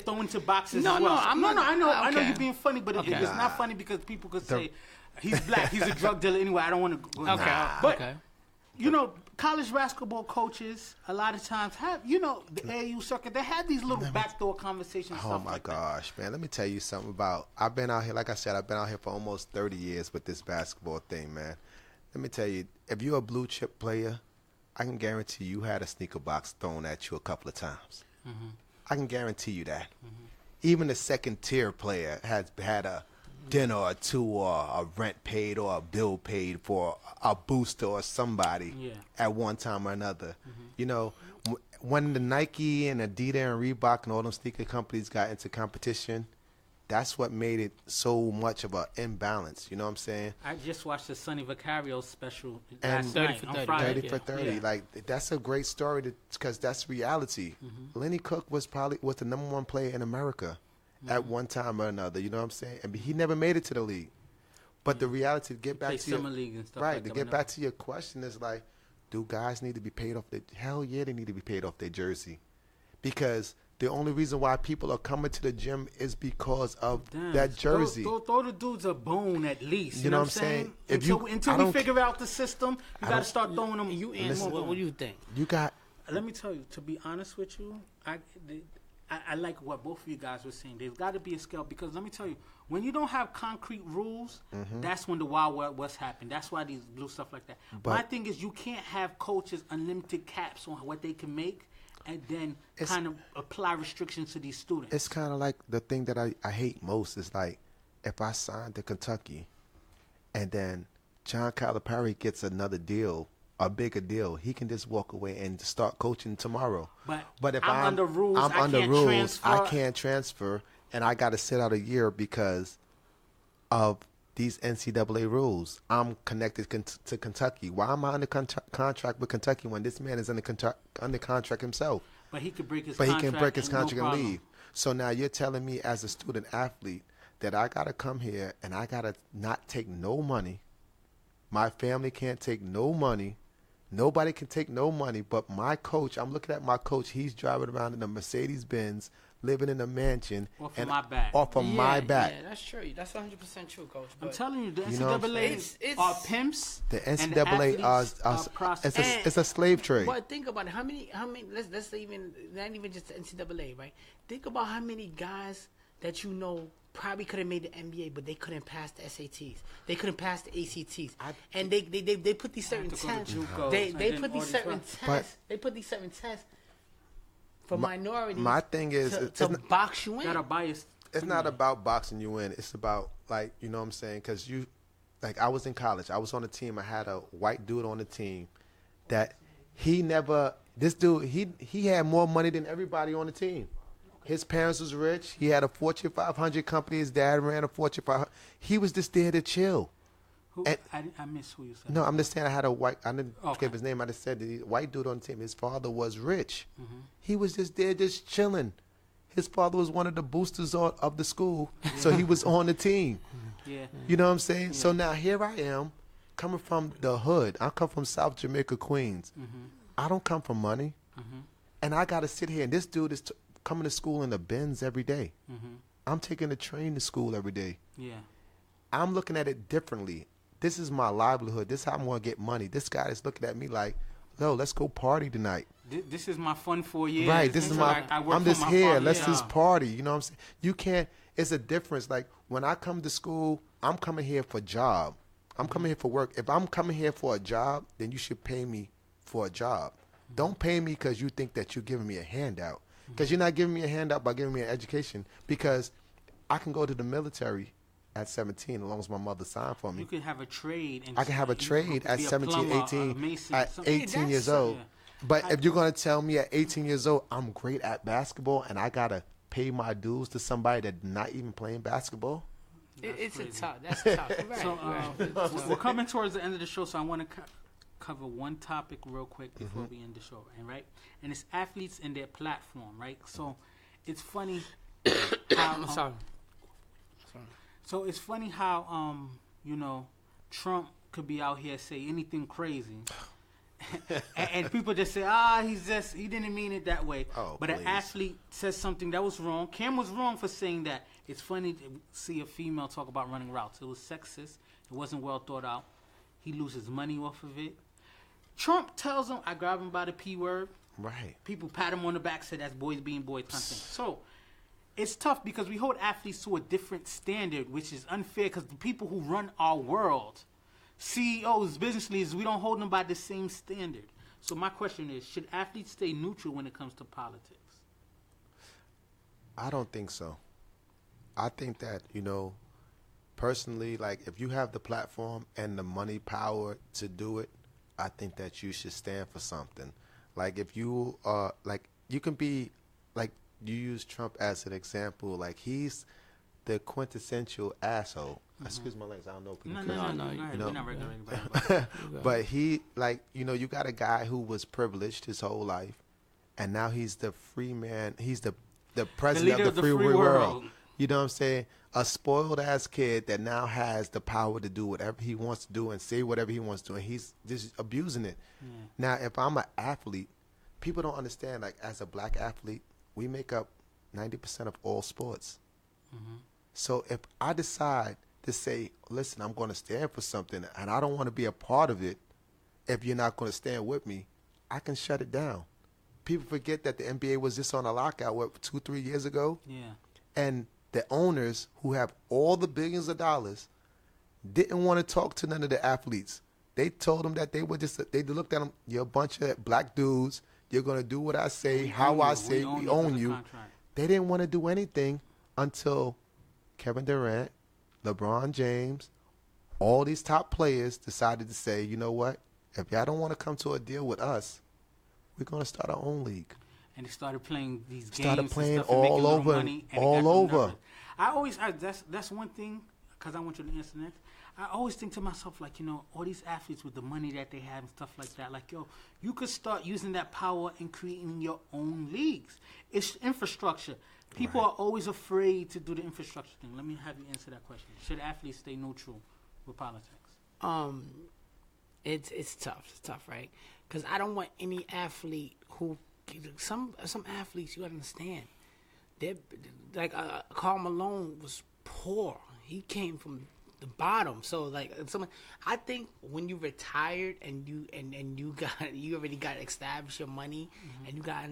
Speaker 1: thrown into boxes
Speaker 2: No,
Speaker 1: as well.
Speaker 2: no, I'm not-
Speaker 1: I know
Speaker 2: okay.
Speaker 1: you're being funny, but
Speaker 2: Okay.
Speaker 1: it's not funny because people could say he's black, he's a drug dealer anyway. I don't want to go.
Speaker 2: Okay.
Speaker 1: But
Speaker 2: Okay.
Speaker 1: college basketball coaches a lot of times have the AAU circuit. They have these little backdoor conversations.
Speaker 3: Oh
Speaker 1: stuff
Speaker 3: my
Speaker 1: like that.
Speaker 3: gosh, man. Let me tell you something about I've been out here, like I said, I've been out here for almost 30 years with this basketball thing, man. Let me tell you, if you're a blue chip player, I can guarantee you had a sneaker box thrown at you a couple of times.
Speaker 1: Mm-hmm.
Speaker 3: I can guarantee you that.
Speaker 1: Mm-hmm.
Speaker 3: Even a second-tier player has had a dinner or two or a rent paid or a bill paid for a booster or somebody at one time or another. Mm-hmm. You know, when the Nike and Adidas and Reebok and all them sneaker companies got into competition, that's what made it so much of an imbalance. You know what I'm saying?
Speaker 1: I just watched the Sonny Vaccaro special
Speaker 3: And
Speaker 1: last night on Friday.
Speaker 3: 30 for 30.
Speaker 1: Yeah.
Speaker 3: Like, that's a great story because that's reality. Mm-hmm. Lenny Cook was the #1 player in America at one time or another. You know what I'm saying? And he never made it to the league. But the reality, to get back to
Speaker 1: summer league and stuff
Speaker 3: right,
Speaker 1: like
Speaker 3: to
Speaker 1: that,
Speaker 3: get back to your question is like, do guys need to be paid off hell yeah, they need to be paid off their jersey. Because the only reason why people are coming to the gym is because of that jersey.
Speaker 1: Throw the dudes a bone at least.
Speaker 3: You know what I'm saying?
Speaker 1: Until we figure out the system, you got to start throwing them.
Speaker 2: What do you think?
Speaker 3: You got.
Speaker 1: Let me tell you, to be honest with you, I like what both of you guys were saying. There's got to be a scale because let me tell you, when you don't have concrete rules, that's when the Wild West happened. That's why these blue stuff like that. My thing is you can't have coaches unlimited caps on what they can make and then kind of apply restrictions to these students.
Speaker 3: It's kind of like the thing that I hate most is like if I signed to Kentucky and then John Calipari gets another deal, a bigger deal, he can just walk away and start coaching tomorrow. But if I'm under rules, I can't transfer, and I got to sit out a year because of these NCAA rules. I'm connected to Kentucky. Why am I under contract with Kentucky when this man is under contract himself?
Speaker 1: But he could break his
Speaker 3: contract and leave. So now you're telling me as a student athlete that I got to come here and I got to not take no money. My family can't take no money. Nobody can take no money, but my coach, I'm looking at my coach, he's driving around in a Mercedes-Benz, living in a mansion.
Speaker 1: Off of my back.
Speaker 3: Off of my back.
Speaker 2: Yeah, that's true. That's 100% true, Coach.
Speaker 1: I'm telling you, the NCAA are pimps.
Speaker 3: The NCAA it's a slave trade.
Speaker 2: But think about it. How many, let's even, not even just the NCAA, right? Think about how many guys that you know probably could have made the NBA, but they couldn't pass the SATs. They couldn't pass the ACTs. And they put these certain tests. They put these certain tests. They put these certain tests for minorities.
Speaker 3: My thing is
Speaker 2: to box you in.
Speaker 1: Not a bias.
Speaker 3: It's not about boxing you in. It's about, like, you know what I'm saying? Because I was in college. I was on a team. I had a white dude on the team that this dude, he had more money than everybody on the team. His parents was rich. He had a Fortune 500 company. His dad ran a Fortune 500. He was just there to chill.
Speaker 1: I miss who you said.
Speaker 3: No, I'm just saying I had a white, I didn't give his name. I just said the white dude on the team. His father was rich. Mm-hmm. He was just there just chilling. His father was one of the boosters of the school, so he was on the team.
Speaker 1: Yeah.
Speaker 3: You know what I'm saying? Yeah. So now here I am coming from the hood. I come from South Jamaica, Queens. Mm-hmm. I don't come from money. Mm-hmm. And I got to sit here, and this dude is coming to school in the Benz every day. Mm-hmm. I'm taking the train to school every day.
Speaker 1: Yeah.
Speaker 3: I'm looking at it differently. This is my livelihood. This is how I'm going to get money. This guy is looking at me like, yo, let's go party tonight.
Speaker 1: This is my fun 4 years.
Speaker 3: Right. This is I'm just here. Let's just party. You know what I'm saying? You can't, it's a difference. Like, when I come to school, I'm coming here for a job. I'm coming here for work. If I'm coming here for a job, then you should pay me for a job. Mm-hmm. Don't pay me because you think that you're giving me a handout. Because you're not giving me a handout by giving me an education. Because I can go to the military at 17 as long as my mother signed for me.
Speaker 1: You can have a trade.
Speaker 3: I can have a trade at 17, 18, at 18 years old. But if you're going to tell me at 18 years old I'm great at basketball and I got to pay my dues to somebody that's not even playing basketball?
Speaker 2: That's tough. That's tough. Right,
Speaker 1: so we're coming towards the end of the show, so I want to cover one topic real quick before we end the show, and it's athletes and their platform, right? So it's funny how So it's funny how Trump could be out here say anything crazy, and people just say, he didn't mean it that way. But an athlete says something that was wrong. Cam was wrong for saying that. It's funny to see a female talk about running routes. It was sexist. It wasn't well thought out. He loses money off of it. Trump tells him, I grab him by the P word.
Speaker 3: Right.
Speaker 1: People pat him on the back, say that's boys being boys kind of thing. So it's tough because we hold athletes to a different standard, which is unfair because the people who run our world, CEOs, business leaders, we don't hold them by the same standard. So my question is, should athletes stay neutral when it comes to politics?
Speaker 3: I don't think so. I think that, personally, like if you have the platform and the money power to do it, I think that you should stand for something. Like if you like you can be like you use Trump as an example, like he's the quintessential asshole. Excuse my language, I don't know if people
Speaker 1: No. We're not regulating anybody.
Speaker 3: But he you got a guy who was privileged his whole life and now he's the free man, he's the president of the free world. You know what I'm saying? A spoiled ass kid that now has the power to do whatever he wants to do and say whatever he wants to, and he's just abusing it. Now, if I'm an athlete, people don't understand. Like as a black athlete, we make up 90% of all sports. So if I decide to say, listen, I'm going to stand for something, and I don't want to be a part of it, if you're not going to stand with me, I can shut it down. People forget that the NBA was just on a lockout, 2-3 years ago?
Speaker 1: Yeah.
Speaker 3: And the owners who have all the billions of dollars didn't want to talk to none of the athletes. They told them that they looked at them, you're a bunch of black dudes. You're going to do what I say, how I say, we own you. They didn't want to do anything until Kevin Durant, LeBron James, all these top players decided to say, you know what? If y'all don't want to come to a deal with us, we're going to start our own league.
Speaker 1: And they started playing these games.
Speaker 3: Started playing
Speaker 1: and stuff and
Speaker 3: all over,
Speaker 1: money, and
Speaker 3: all over.
Speaker 1: That's one thing, because I want you to answer next. I always think to myself, like, all these athletes with the money that they have and stuff like that, like, you could start using that power and creating your own leagues. It's infrastructure. People are always afraid to do the infrastructure thing. Let me have you answer that question. Should athletes stay neutral with politics?
Speaker 2: It's tough. It's tough, right? Because I don't want any athlete who some athletes, you gotta understand, they're like Karl Malone was poor. He came from the bottom. So like I think when you retired and you already got established your money and you got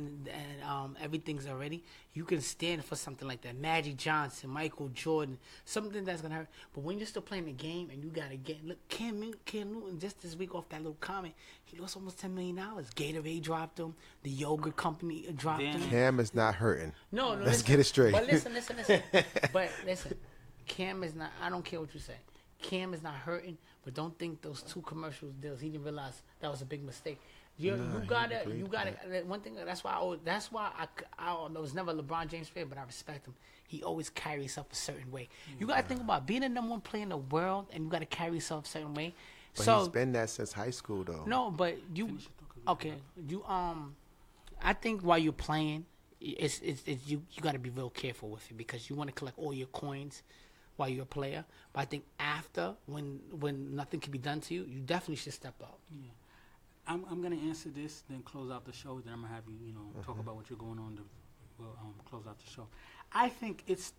Speaker 2: everything's already, you can stand for something like that. Magic Johnson, Michael Jordan, something that's gonna hurt. But when you're still playing the game and you gotta look, Cam Newton just this week off that little comment, he lost almost $10 million. Gatorade dropped him. The yogurt company dropped him.
Speaker 3: Cam is not hurting.
Speaker 2: No,
Speaker 3: let's get it straight.
Speaker 2: But listen. But listen. Cam is not, I don't care what you say. Cam is not hurting, but don't think those 2 commercial deals, he didn't realize that was a big mistake. You gotta, one thing, that's why I was never a LeBron James fan, but I respect him. He always carries himself a certain way. You gotta think about being the number 1 player in the world, and you gotta carry yourself a certain way.
Speaker 3: But
Speaker 2: so,
Speaker 3: he's been that since high school, though.
Speaker 2: No, but I think while you're playing, it's you gotta be real careful with it because you want to collect all your coins while you're a player. But I think after, when nothing can be done to you, you definitely should step up.
Speaker 1: Yeah. I'm going to answer this, then close out the show. Then I'm going to have you, talk about what you're going on to close out the show. I think it's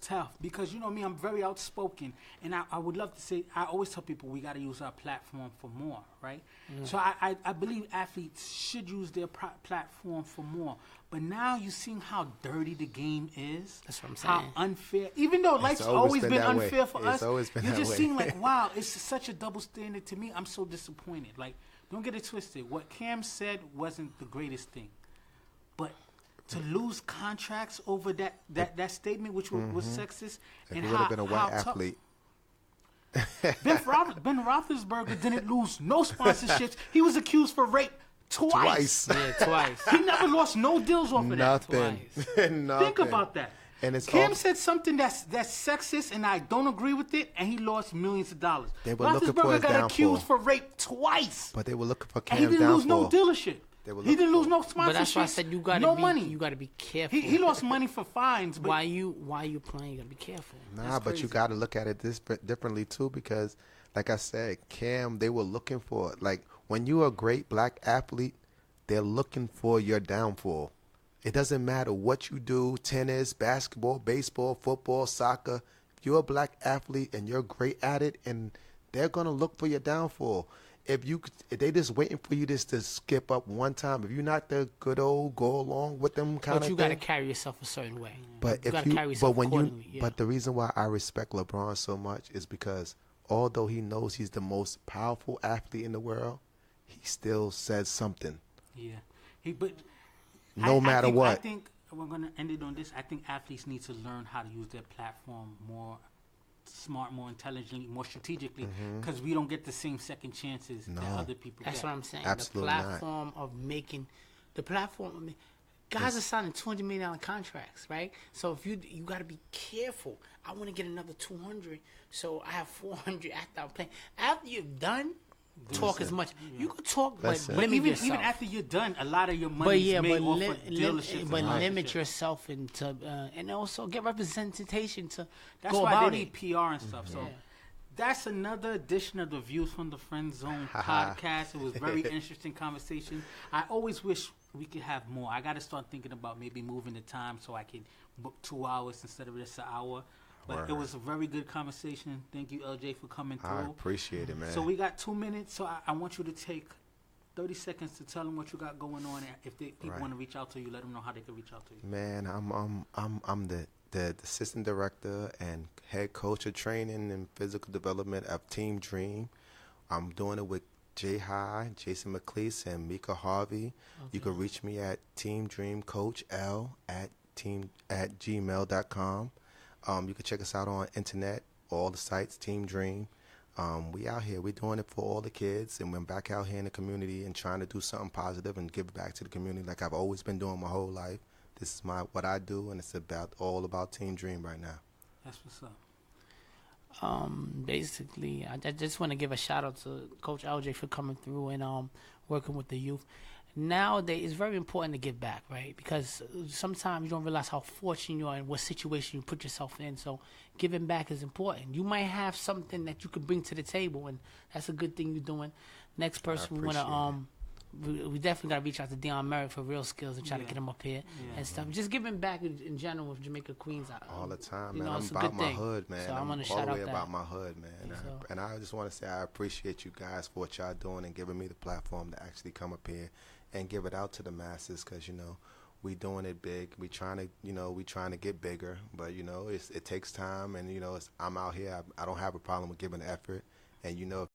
Speaker 1: tough because, me, I'm very outspoken. And I would love to say, I always tell people we got to use our platform for more, right? Mm. So I believe athletes should use their platform for more. But now you're seeing how dirty the game is.
Speaker 2: That's what I'm saying.
Speaker 1: How unfair. Even though life's always been unfair for us,
Speaker 3: you're
Speaker 1: just seeing like, wow, it's such a double standard to me. I'm so disappointed. Like, don't get it twisted. What Cam said wasn't the greatest thing. But to lose contracts over that statement, which was sexist,
Speaker 3: if
Speaker 1: and
Speaker 3: he would have been a white athlete.
Speaker 1: Ben Roethlisberger didn't lose no sponsorships. He was accused for rape twice.
Speaker 2: Yeah, twice.
Speaker 1: He never lost no deals off of that.
Speaker 3: Nothing.
Speaker 1: Think about that.
Speaker 3: And
Speaker 1: Cam said something that's sexist, and I don't agree with it, and he lost millions of dollars.
Speaker 3: They were looking for his
Speaker 1: got
Speaker 3: downfall.
Speaker 1: accused for rape twice.
Speaker 3: But they were looking for
Speaker 1: And
Speaker 3: Cam's
Speaker 1: he didn't
Speaker 3: downfall.
Speaker 1: lose no dealership. He didn't lose no sponsorship.
Speaker 2: But that's why I said you gotta
Speaker 1: money.
Speaker 2: You gotta be careful.
Speaker 1: He lost money for fines. But
Speaker 2: while you playing, you gotta be careful.
Speaker 3: Nah, but you gotta look at it differently too, because like I said, Cam, they were looking for, like, when you're a great black athlete, they're looking for your downfall. It doesn't matter what you do, tennis, basketball, baseball, football, soccer. If you're a black athlete and you're great at it, and they're gonna look for your downfall. If they just waiting for you just to skip up one time, if you're not the good old go along with them kind of thing.
Speaker 2: But you gotta carry yourself a certain way.
Speaker 3: But
Speaker 2: you gotta carry yourself accordingly.
Speaker 3: But the reason why I respect LeBron so much is because although he knows he's the most powerful athlete in the world, he still says something.
Speaker 1: Yeah.
Speaker 3: No matter
Speaker 1: I
Speaker 3: what.
Speaker 1: think we're going to end it on this. I think athletes need to learn how to use their platform more smart, more intelligently, more strategically, because we don't get the same second chances that other people
Speaker 2: That's
Speaker 1: get.
Speaker 2: what I'm saying.
Speaker 3: Absolutely
Speaker 2: the
Speaker 3: not.
Speaker 2: platform of making the platform. I mean, guys are signing $200 million contracts, right? So if you got to be careful. I want to get another 200, so I have 400 after I'm playing. After you're done, talk as much. You can talk, but limit
Speaker 1: even
Speaker 2: yourself.
Speaker 1: even after you're done, a lot of your money is made off of dealerships.
Speaker 2: But
Speaker 1: and
Speaker 2: limit
Speaker 1: sponsorships.
Speaker 2: yourself into, and also get representation to
Speaker 1: That's
Speaker 2: go
Speaker 1: why
Speaker 2: about
Speaker 1: they
Speaker 2: it.
Speaker 1: need PR and stuff. So that's another edition of the Views from the Friend Zone podcast. It was very interesting conversation. I always wish we could have more. I got to start thinking about maybe moving the time so I can book 2 hours instead of just an hour. But it was a very good conversation. Thank you, LJ, for coming through.
Speaker 3: I appreciate it, man.
Speaker 1: So we got 2 minutes. So I want you to take 30 seconds to tell them what you got going on. And if people want to reach out to you, let them know how they can reach out to you.
Speaker 3: Man, I'm the assistant director and head coach of training and physical development of Team Dream. I'm doing it with Jay High, Jason McLeese, and Mika Harvey. Okay. You can reach me at teamdreamcoachl@gmail.com. You can check us out on internet, all the sites, Team Dream. We out here. We're doing it for all the kids, and we're back out here in the community and trying to do something positive and give back to the community like I've always been doing my whole life. This is what I do, and it's all about Team Dream right now.
Speaker 1: That's what's up.
Speaker 2: Basically, I just want to give a shout out to Coach LJ for coming through and working with the youth. Nowadays, it's very important to give back, right? Because sometimes you don't realize how fortunate you are and what situation you put yourself in. So giving back is important. You might have something that you could bring to the table, and that's a good thing you're doing. Next person, we want to we definitely got to reach out to Deion Merritt for Real Skills and try to get him up here and stuff. Just giving back in general with Jamaica Queens.
Speaker 3: All the time, man.
Speaker 2: You know,
Speaker 3: I'm about my hood, man.
Speaker 2: So
Speaker 3: I'm
Speaker 2: all
Speaker 3: all the way
Speaker 2: that.
Speaker 3: about my hood, man. And I just want to say I appreciate you guys for what y'all doing and giving me the platform to actually come up here and give it out to the masses, because, you know, we doing it big. We trying to get bigger, but, you know, it takes time, and, you know, I'm out here. I don't have a problem with giving effort. And, you know,